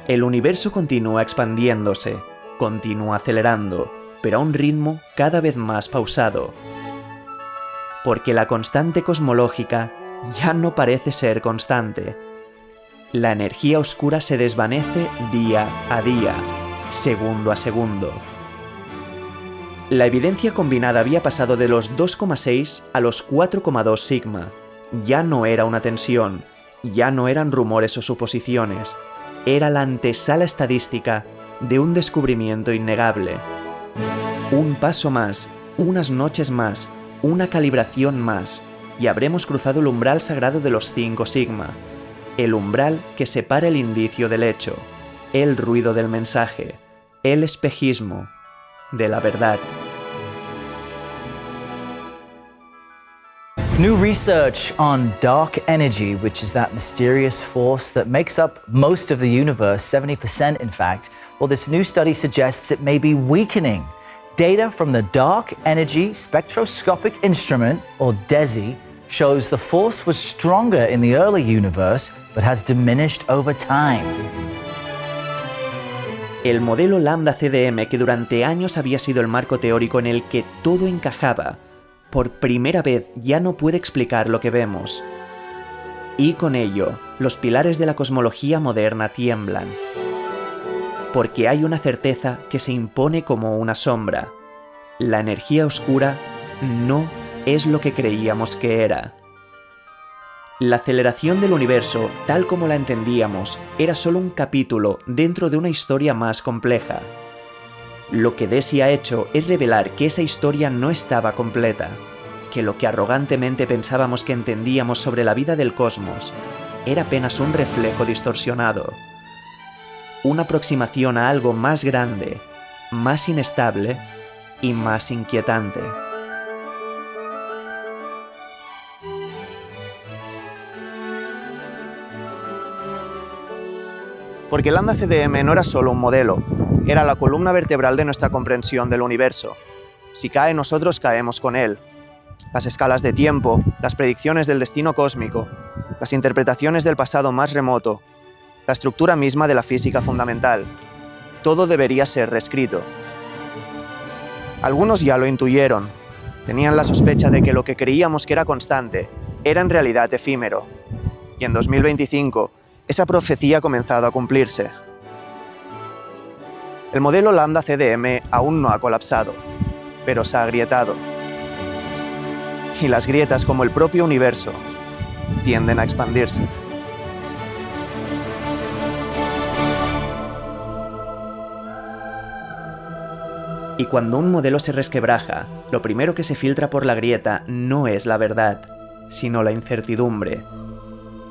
El universo continúa expandiéndose, continúa acelerando, pero a un ritmo cada vez más pausado. Porque la constante cosmológica ya no parece ser constante. La energía oscura se desvanece día a día, segundo a segundo. La evidencia combinada había pasado de los 2,6 a los 4,2 sigma. Ya no era una tensión, ya no eran rumores o suposiciones, era la antesala estadística de un descubrimiento innegable. Un paso más, unas noches más, una calibración más, y habremos cruzado el umbral sagrado de los 5 sigma, el umbral que separa el indicio del hecho, el ruido del mensaje, el espejismo de la verdad. New research on dark energy, which is that mysterious force that makes up most of the universe, 70% in fact. Well, this new study suggests it may be weakening. Data from the Dark Energy Spectroscopic Instrument, or DESI, shows the force was stronger in the early universe, but has diminished over time. El modelo lambda CDM, que durante años había sido el marco teórico en el que todo encajaba, por primera vez ya no puede explicar lo que vemos. Y con ello, los pilares de la cosmología moderna tiemblan. Porque hay una certeza que se impone como una sombra. La energía oscura no es lo que creíamos que era. La aceleración del universo, tal como la entendíamos, era solo un capítulo dentro de una historia más compleja. Lo que DESI ha hecho es revelar que esa historia no estaba completa, que lo que arrogantemente pensábamos que entendíamos sobre la vida del cosmos era apenas un reflejo distorsionado, una aproximación a algo más grande, más inestable y más inquietante. Porque el lambda CDM no era solo un modelo, era la columna vertebral de nuestra comprensión del universo. Si cae, nosotros caemos con él. Las escalas de tiempo, las predicciones del destino cósmico, las interpretaciones del pasado más remoto, la estructura misma de la física fundamental, todo debería ser reescrito. Algunos ya lo intuyeron, tenían la sospecha de que lo que creíamos que era constante era en realidad efímero. Y en 2025, esa profecía ha comenzado a cumplirse. El modelo lambda CDM aún no ha colapsado, pero se ha agrietado. Y las grietas, como el propio universo, tienden a expandirse. Y cuando un modelo se resquebraja, lo primero que se filtra por la grieta no es la verdad, sino la incertidumbre.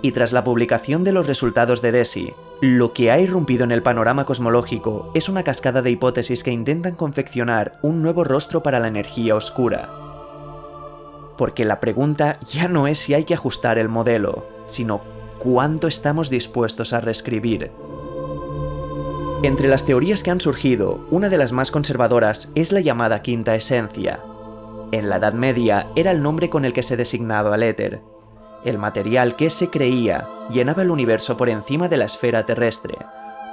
Y tras la publicación de los resultados de DESI, lo que ha irrumpido en el panorama cosmológico es una cascada de hipótesis que intentan confeccionar un nuevo rostro para la energía oscura. Porque la pregunta ya no es si hay que ajustar el modelo, sino cuánto estamos dispuestos a reescribir. Entre las teorías que han surgido, una de las más conservadoras es la llamada quinta esencia. En la Edad Media era el nombre con el que se designaba el éter, el material que se creía llenaba el universo por encima de la esfera terrestre,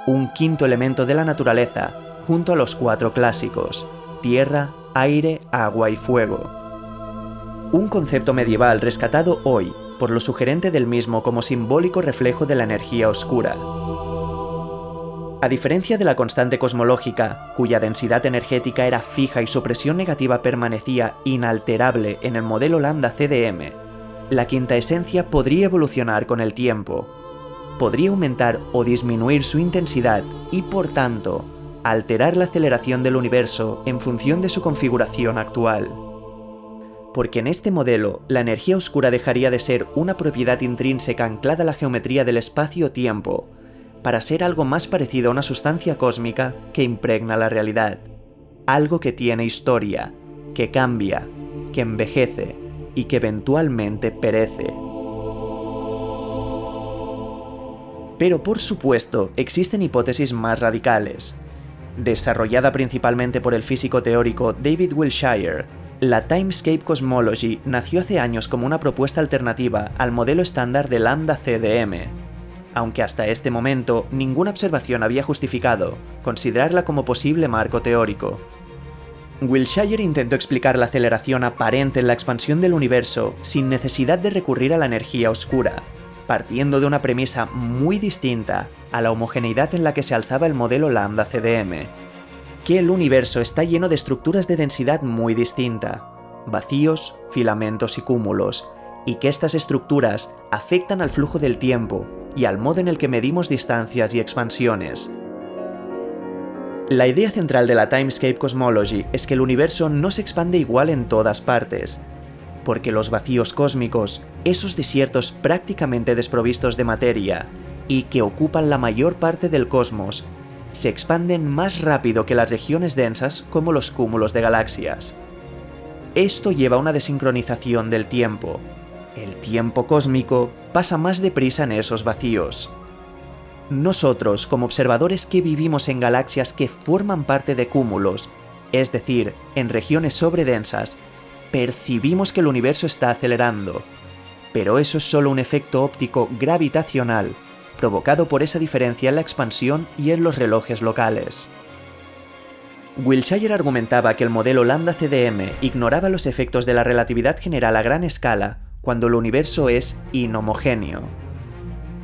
un quinto elemento de la naturaleza junto a los 4 clásicos: tierra, aire, agua y fuego. Un concepto medieval rescatado hoy por lo sugerente del mismo como simbólico reflejo de la energía oscura. A diferencia de la constante cosmológica, cuya densidad energética era fija y su presión negativa permanecía inalterable en el modelo lambda CDM, la quinta esencia podría evolucionar con el tiempo. Podría aumentar o disminuir su intensidad y, por tanto, alterar la aceleración del universo en función de su configuración actual. Porque en este modelo, la energía oscura dejaría de ser una propiedad intrínseca anclada a la geometría del espacio-tiempo, para ser algo más parecido a una sustancia cósmica que impregna la realidad. Algo que tiene historia, que cambia, que envejece y que eventualmente perece. Pero por supuesto, existen hipótesis más radicales. Desarrollada principalmente por el físico teórico David Wilshire, la Timescape Cosmology nació hace años como una propuesta alternativa al modelo estándar de lambda CDM, aunque hasta este momento ninguna observación había justificado considerarla como posible marco teórico. Wilshire intentó explicar la aceleración aparente en la expansión del universo sin necesidad de recurrir a la energía oscura, partiendo de una premisa muy distinta a la homogeneidad en la que se alzaba el modelo lambda CDM, que el universo está lleno de estructuras de densidad muy distinta, vacíos, filamentos y cúmulos, y que estas estructuras afectan al flujo del tiempo y al modo en el que medimos distancias y expansiones. La idea central de la Timescape Cosmology es que el universo no se expande igual en todas partes, porque los vacíos cósmicos, esos desiertos prácticamente desprovistos de materia y que ocupan la mayor parte del cosmos, se expanden más rápido que las regiones densas como los cúmulos de galaxias. Esto lleva a una desincronización del tiempo. El tiempo cósmico pasa más deprisa en esos vacíos. Nosotros, como observadores que vivimos en galaxias que forman parte de cúmulos, es decir, en regiones sobredensas, percibimos que el universo está acelerando, pero eso es solo un efecto óptico gravitacional provocado por esa diferencia en la expansión y en los relojes locales. Wilshire argumentaba que el modelo lambda-CDM ignoraba los efectos de la relatividad general a gran escala cuando el universo es inhomogéneo.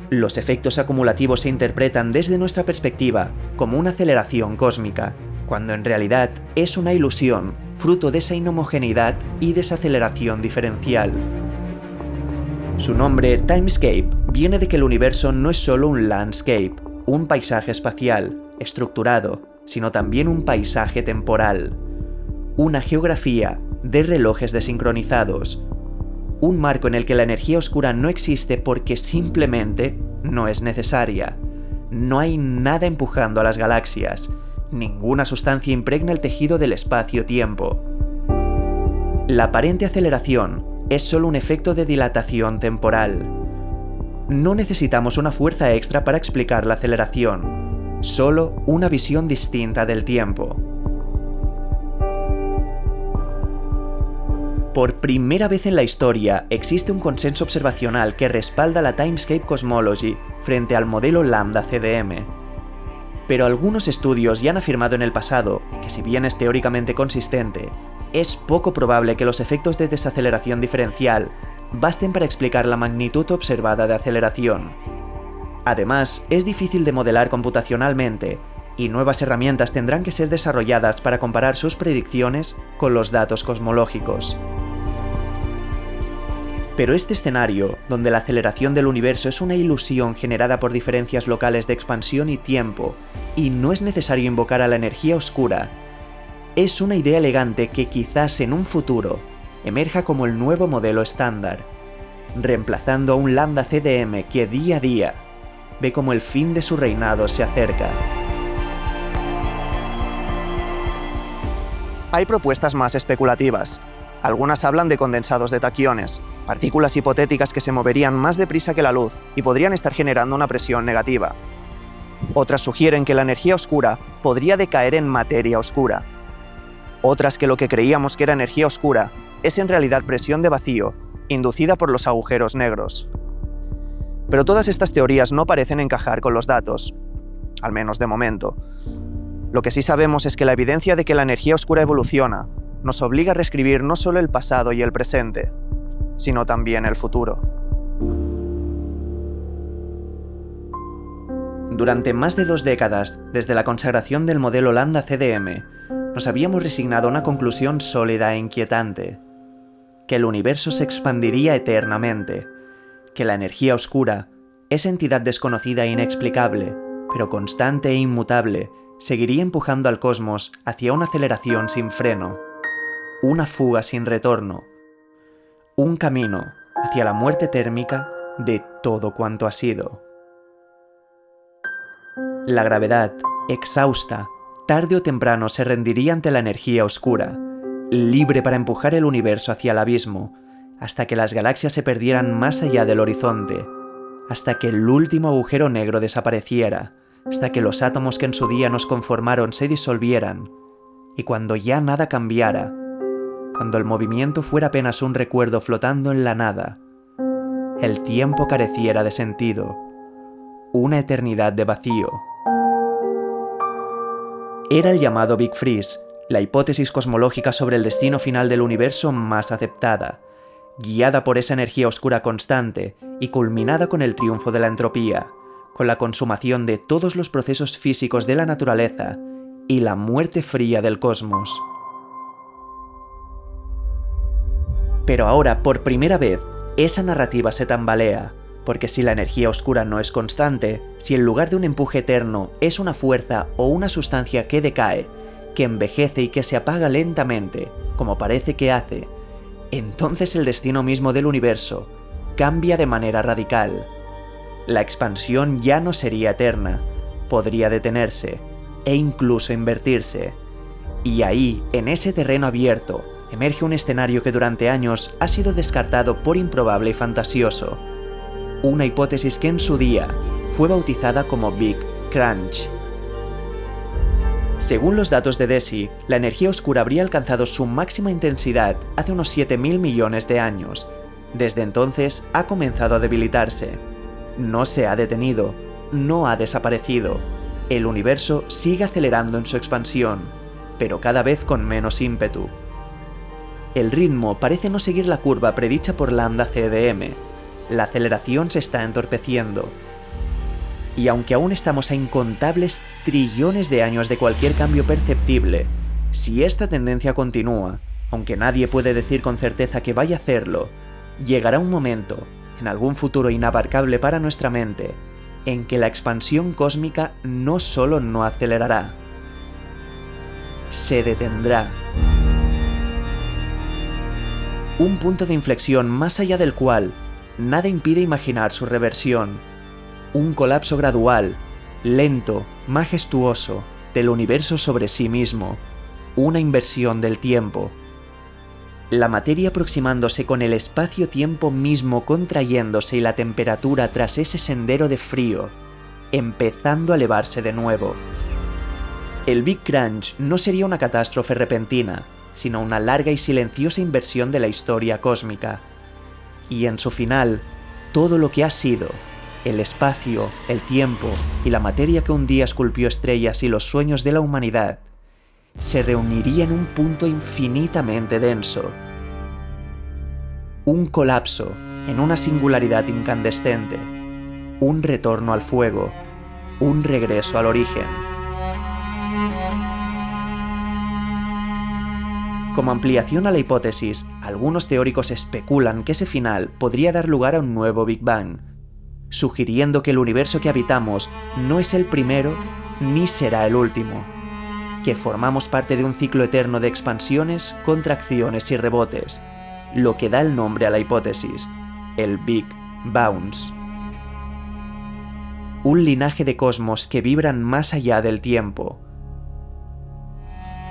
Los efectos acumulativos se interpretan desde nuestra perspectiva como una aceleración cósmica, cuando en realidad es una ilusión, fruto de esa inhomogeneidad y desaceleración diferencial. Su nombre, Timescape, viene de que el universo no es solo un landscape, un paisaje espacial, estructurado, sino también un paisaje temporal. Una geografía de relojes desincronizados. Un marco en el que la energía oscura no existe porque simplemente no es necesaria. No hay nada empujando a las galaxias. Ninguna sustancia impregna el tejido del espacio-tiempo. La aparente aceleración es solo un efecto de dilatación temporal. No necesitamos una fuerza extra para explicar la aceleración, solo una visión distinta del tiempo. Por primera vez en la historia existe un consenso observacional que respalda la Timescape Cosmology frente al modelo lambda-CDM. Pero algunos estudios ya han afirmado en el pasado que, si bien es teóricamente consistente, es poco probable que los efectos de desaceleración diferencial basten para explicar la magnitud observada de aceleración. Además, es difícil de modelar computacionalmente, y nuevas herramientas tendrán que ser desarrolladas para comparar sus predicciones con los datos cosmológicos. Pero este escenario, donde la aceleración del universo es una ilusión generada por diferencias locales de expansión y tiempo, y no es necesario invocar a la energía oscura, es una idea elegante que quizás en un futuro emerja como el nuevo modelo estándar, reemplazando a un lambda-CDM que día a día ve como el fin de su reinado se acerca. Hay propuestas más especulativas. Algunas hablan de condensados de taquiones, partículas hipotéticas que se moverían más deprisa que la luz y podrían estar generando una presión negativa. Otras sugieren que la energía oscura podría decaer en materia oscura. Otras que lo que creíamos que era energía oscura es en realidad presión de vacío, inducida por los agujeros negros. Pero todas estas teorías no parecen encajar con los datos, al menos de momento. Lo que sí sabemos es que la evidencia de que la energía oscura evoluciona nos obliga a reescribir no solo el pasado y el presente, sino también el futuro. Durante más de 2 décadas, desde la consagración del modelo lambda-CDM, nos habíamos resignado a una conclusión sólida e inquietante: que el universo se expandiría eternamente, que la energía oscura, esa entidad desconocida e inexplicable, pero constante e inmutable, seguiría empujando al cosmos hacia una aceleración sin freno, una fuga sin retorno, un camino hacia la muerte térmica de todo cuanto ha sido. La gravedad, exhausta, tarde o temprano se rendiría ante la energía oscura, libre para empujar el universo hacia el abismo, hasta que las galaxias se perdieran más allá del horizonte, hasta que el último agujero negro desapareciera, hasta que los átomos que en su día nos conformaron se disolvieran, y cuando ya nada cambiara, cuando el movimiento fuera apenas un recuerdo flotando en la nada, el tiempo careciera de sentido, una eternidad de vacío. Era el llamado Big Freeze, la hipótesis cosmológica sobre el destino final del universo más aceptada, guiada por esa energía oscura constante y culminada con el triunfo de la entropía, con la consumación de todos los procesos físicos de la naturaleza y la muerte fría del cosmos. Pero ahora, por primera vez, esa narrativa se tambalea, porque si la energía oscura no es constante, si en lugar de un empuje eterno es una fuerza o una sustancia que decae, que envejece y que se apaga lentamente, como parece que hace, entonces el destino mismo del universo cambia de manera radical. La expansión ya no sería eterna, podría detenerse e incluso invertirse. Y ahí, en ese terreno abierto, emerge un escenario que durante años ha sido descartado por improbable y fantasioso. Una hipótesis que en su día fue bautizada como Big Crunch. Según los datos de DESI, la energía oscura habría alcanzado su máxima intensidad hace unos 7.000 millones de años. Desde entonces ha comenzado a debilitarse. No se ha detenido, no ha desaparecido. El universo sigue acelerando en su expansión, pero cada vez con menos ímpetu. El ritmo parece no seguir la curva predicha por lambda CDM. La aceleración se está entorpeciendo. Y aunque aún estamos a incontables trillones de años de cualquier cambio perceptible, si esta tendencia continúa, aunque nadie puede decir con certeza que vaya a hacerlo, llegará un momento, en algún futuro inabarcable para nuestra mente, en que la expansión cósmica no solo no acelerará, se detendrá. Un punto de inflexión más allá del cual nada impide imaginar su reversión. Un colapso gradual, lento, majestuoso, del universo sobre sí mismo. Una inversión del tiempo. La materia aproximándose con el espacio-tiempo mismo contrayéndose y la temperatura tras ese sendero de frío, empezando a elevarse de nuevo. El Big Crunch no sería una catástrofe repentina, sino una larga y silenciosa inversión de la historia cósmica. Y en su final, todo lo que ha sido, el espacio, el tiempo y la materia que un día esculpió estrellas y los sueños de la humanidad, se reuniría en un punto infinitamente denso. Un colapso en una singularidad incandescente, un retorno al fuego, un regreso al origen. Como ampliación a la hipótesis, algunos teóricos especulan que ese final podría dar lugar a un nuevo Big Bang, sugiriendo que el universo que habitamos no es el primero ni será el último, que formamos parte de un ciclo eterno de expansiones, contracciones y rebotes, lo que da el nombre a la hipótesis, el Big Bounce. Un linaje de cosmos que vibran más allá del tiempo,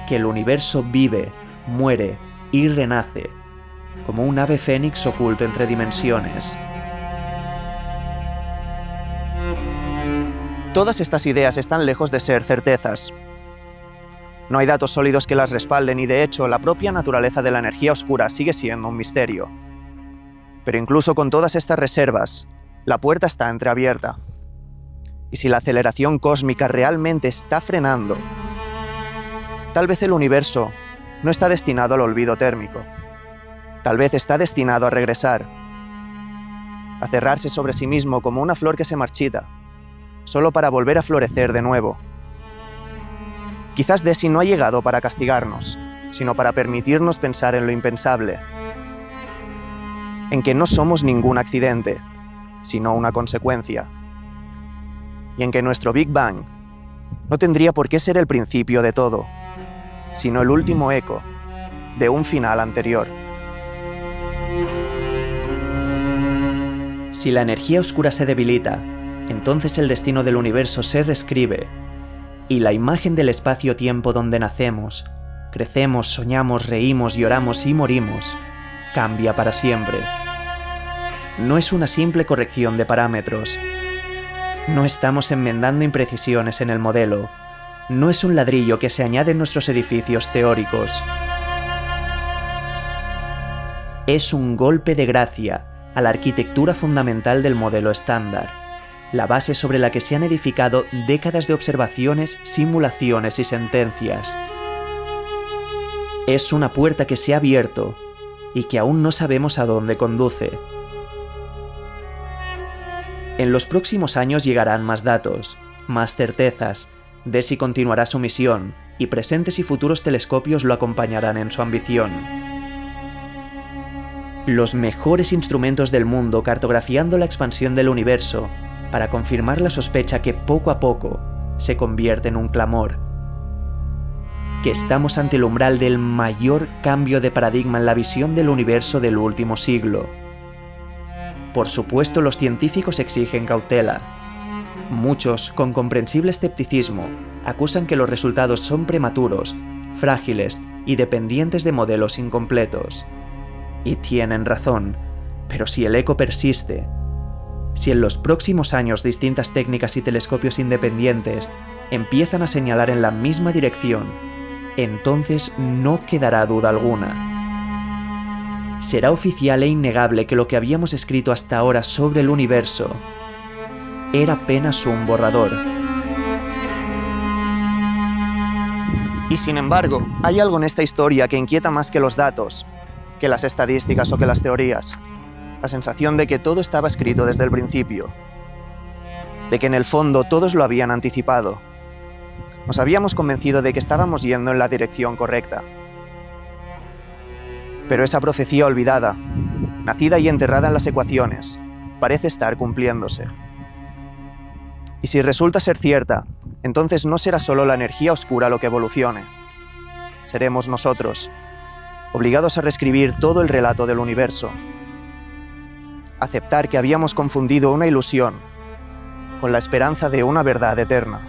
que el universo vive, muere y renace, como un ave fénix oculto entre dimensiones. Todas estas ideas están lejos de ser certezas. No hay datos sólidos que las respalden y, de hecho, la propia naturaleza de la energía oscura sigue siendo un misterio. Pero incluso con todas estas reservas, la puerta está entreabierta. Y si la aceleración cósmica realmente está frenando, tal vez el universo no está destinado al olvido térmico. Tal vez está destinado a regresar, a cerrarse sobre sí mismo como una flor que se marchita, solo para volver a florecer de nuevo. Quizás DESI no ha llegado para castigarnos, sino para permitirnos pensar en lo impensable, en que no somos ningún accidente, sino una consecuencia, y en que nuestro Big Bang no tendría por qué ser el principio de todo, sino el último eco de un final anterior. Si la energía oscura se debilita, entonces el destino del universo se reescribe, y la imagen del espacio-tiempo donde nacemos, crecemos, soñamos, reímos, lloramos y morimos, cambia para siempre. No es una simple corrección de parámetros. No estamos enmendando imprecisiones en el modelo. No es un ladrillo que se añade en nuestros edificios teóricos. Es un golpe de gracia a la arquitectura fundamental del modelo estándar, la base sobre la que se han edificado décadas de observaciones, simulaciones y sentencias. Es una puerta que se ha abierto y que aún no sabemos a dónde conduce. En los próximos años llegarán más datos, más certezas. DESI continuará su misión y presentes y futuros telescopios lo acompañarán en su ambición. Los mejores instrumentos del mundo cartografiando la expansión del universo para confirmar la sospecha que poco a poco se convierte en un clamor. que estamos ante el umbral del mayor cambio de paradigma en la visión del universo del último siglo. Por supuesto, los científicos exigen cautela. Muchos, con comprensible escepticismo, acusan que los resultados son prematuros, frágiles y dependientes de modelos incompletos. Y tienen razón, pero si el eco persiste, si en los próximos años distintas técnicas y telescopios independientes empiezan a señalar en la misma dirección, entonces no quedará duda alguna. Será oficial e innegable que lo que habíamos escrito hasta ahora sobre el universo era apenas un borrador. Y sin embargo, hay algo en esta historia que inquieta más que los datos, que las estadísticas o que las teorías. La sensación de que todo estaba escrito desde el principio, de que en el fondo todos lo habían anticipado. Nos habíamos convencido de que estábamos yendo en la dirección correcta. Pero esa profecía olvidada, nacida y enterrada en las ecuaciones, parece estar cumpliéndose. Y si resulta ser cierta, entonces no será solo la energía oscura lo que evolucione. Seremos nosotros, obligados a reescribir todo el relato del universo. Aceptar que habíamos confundido una ilusión con la esperanza de una verdad eterna.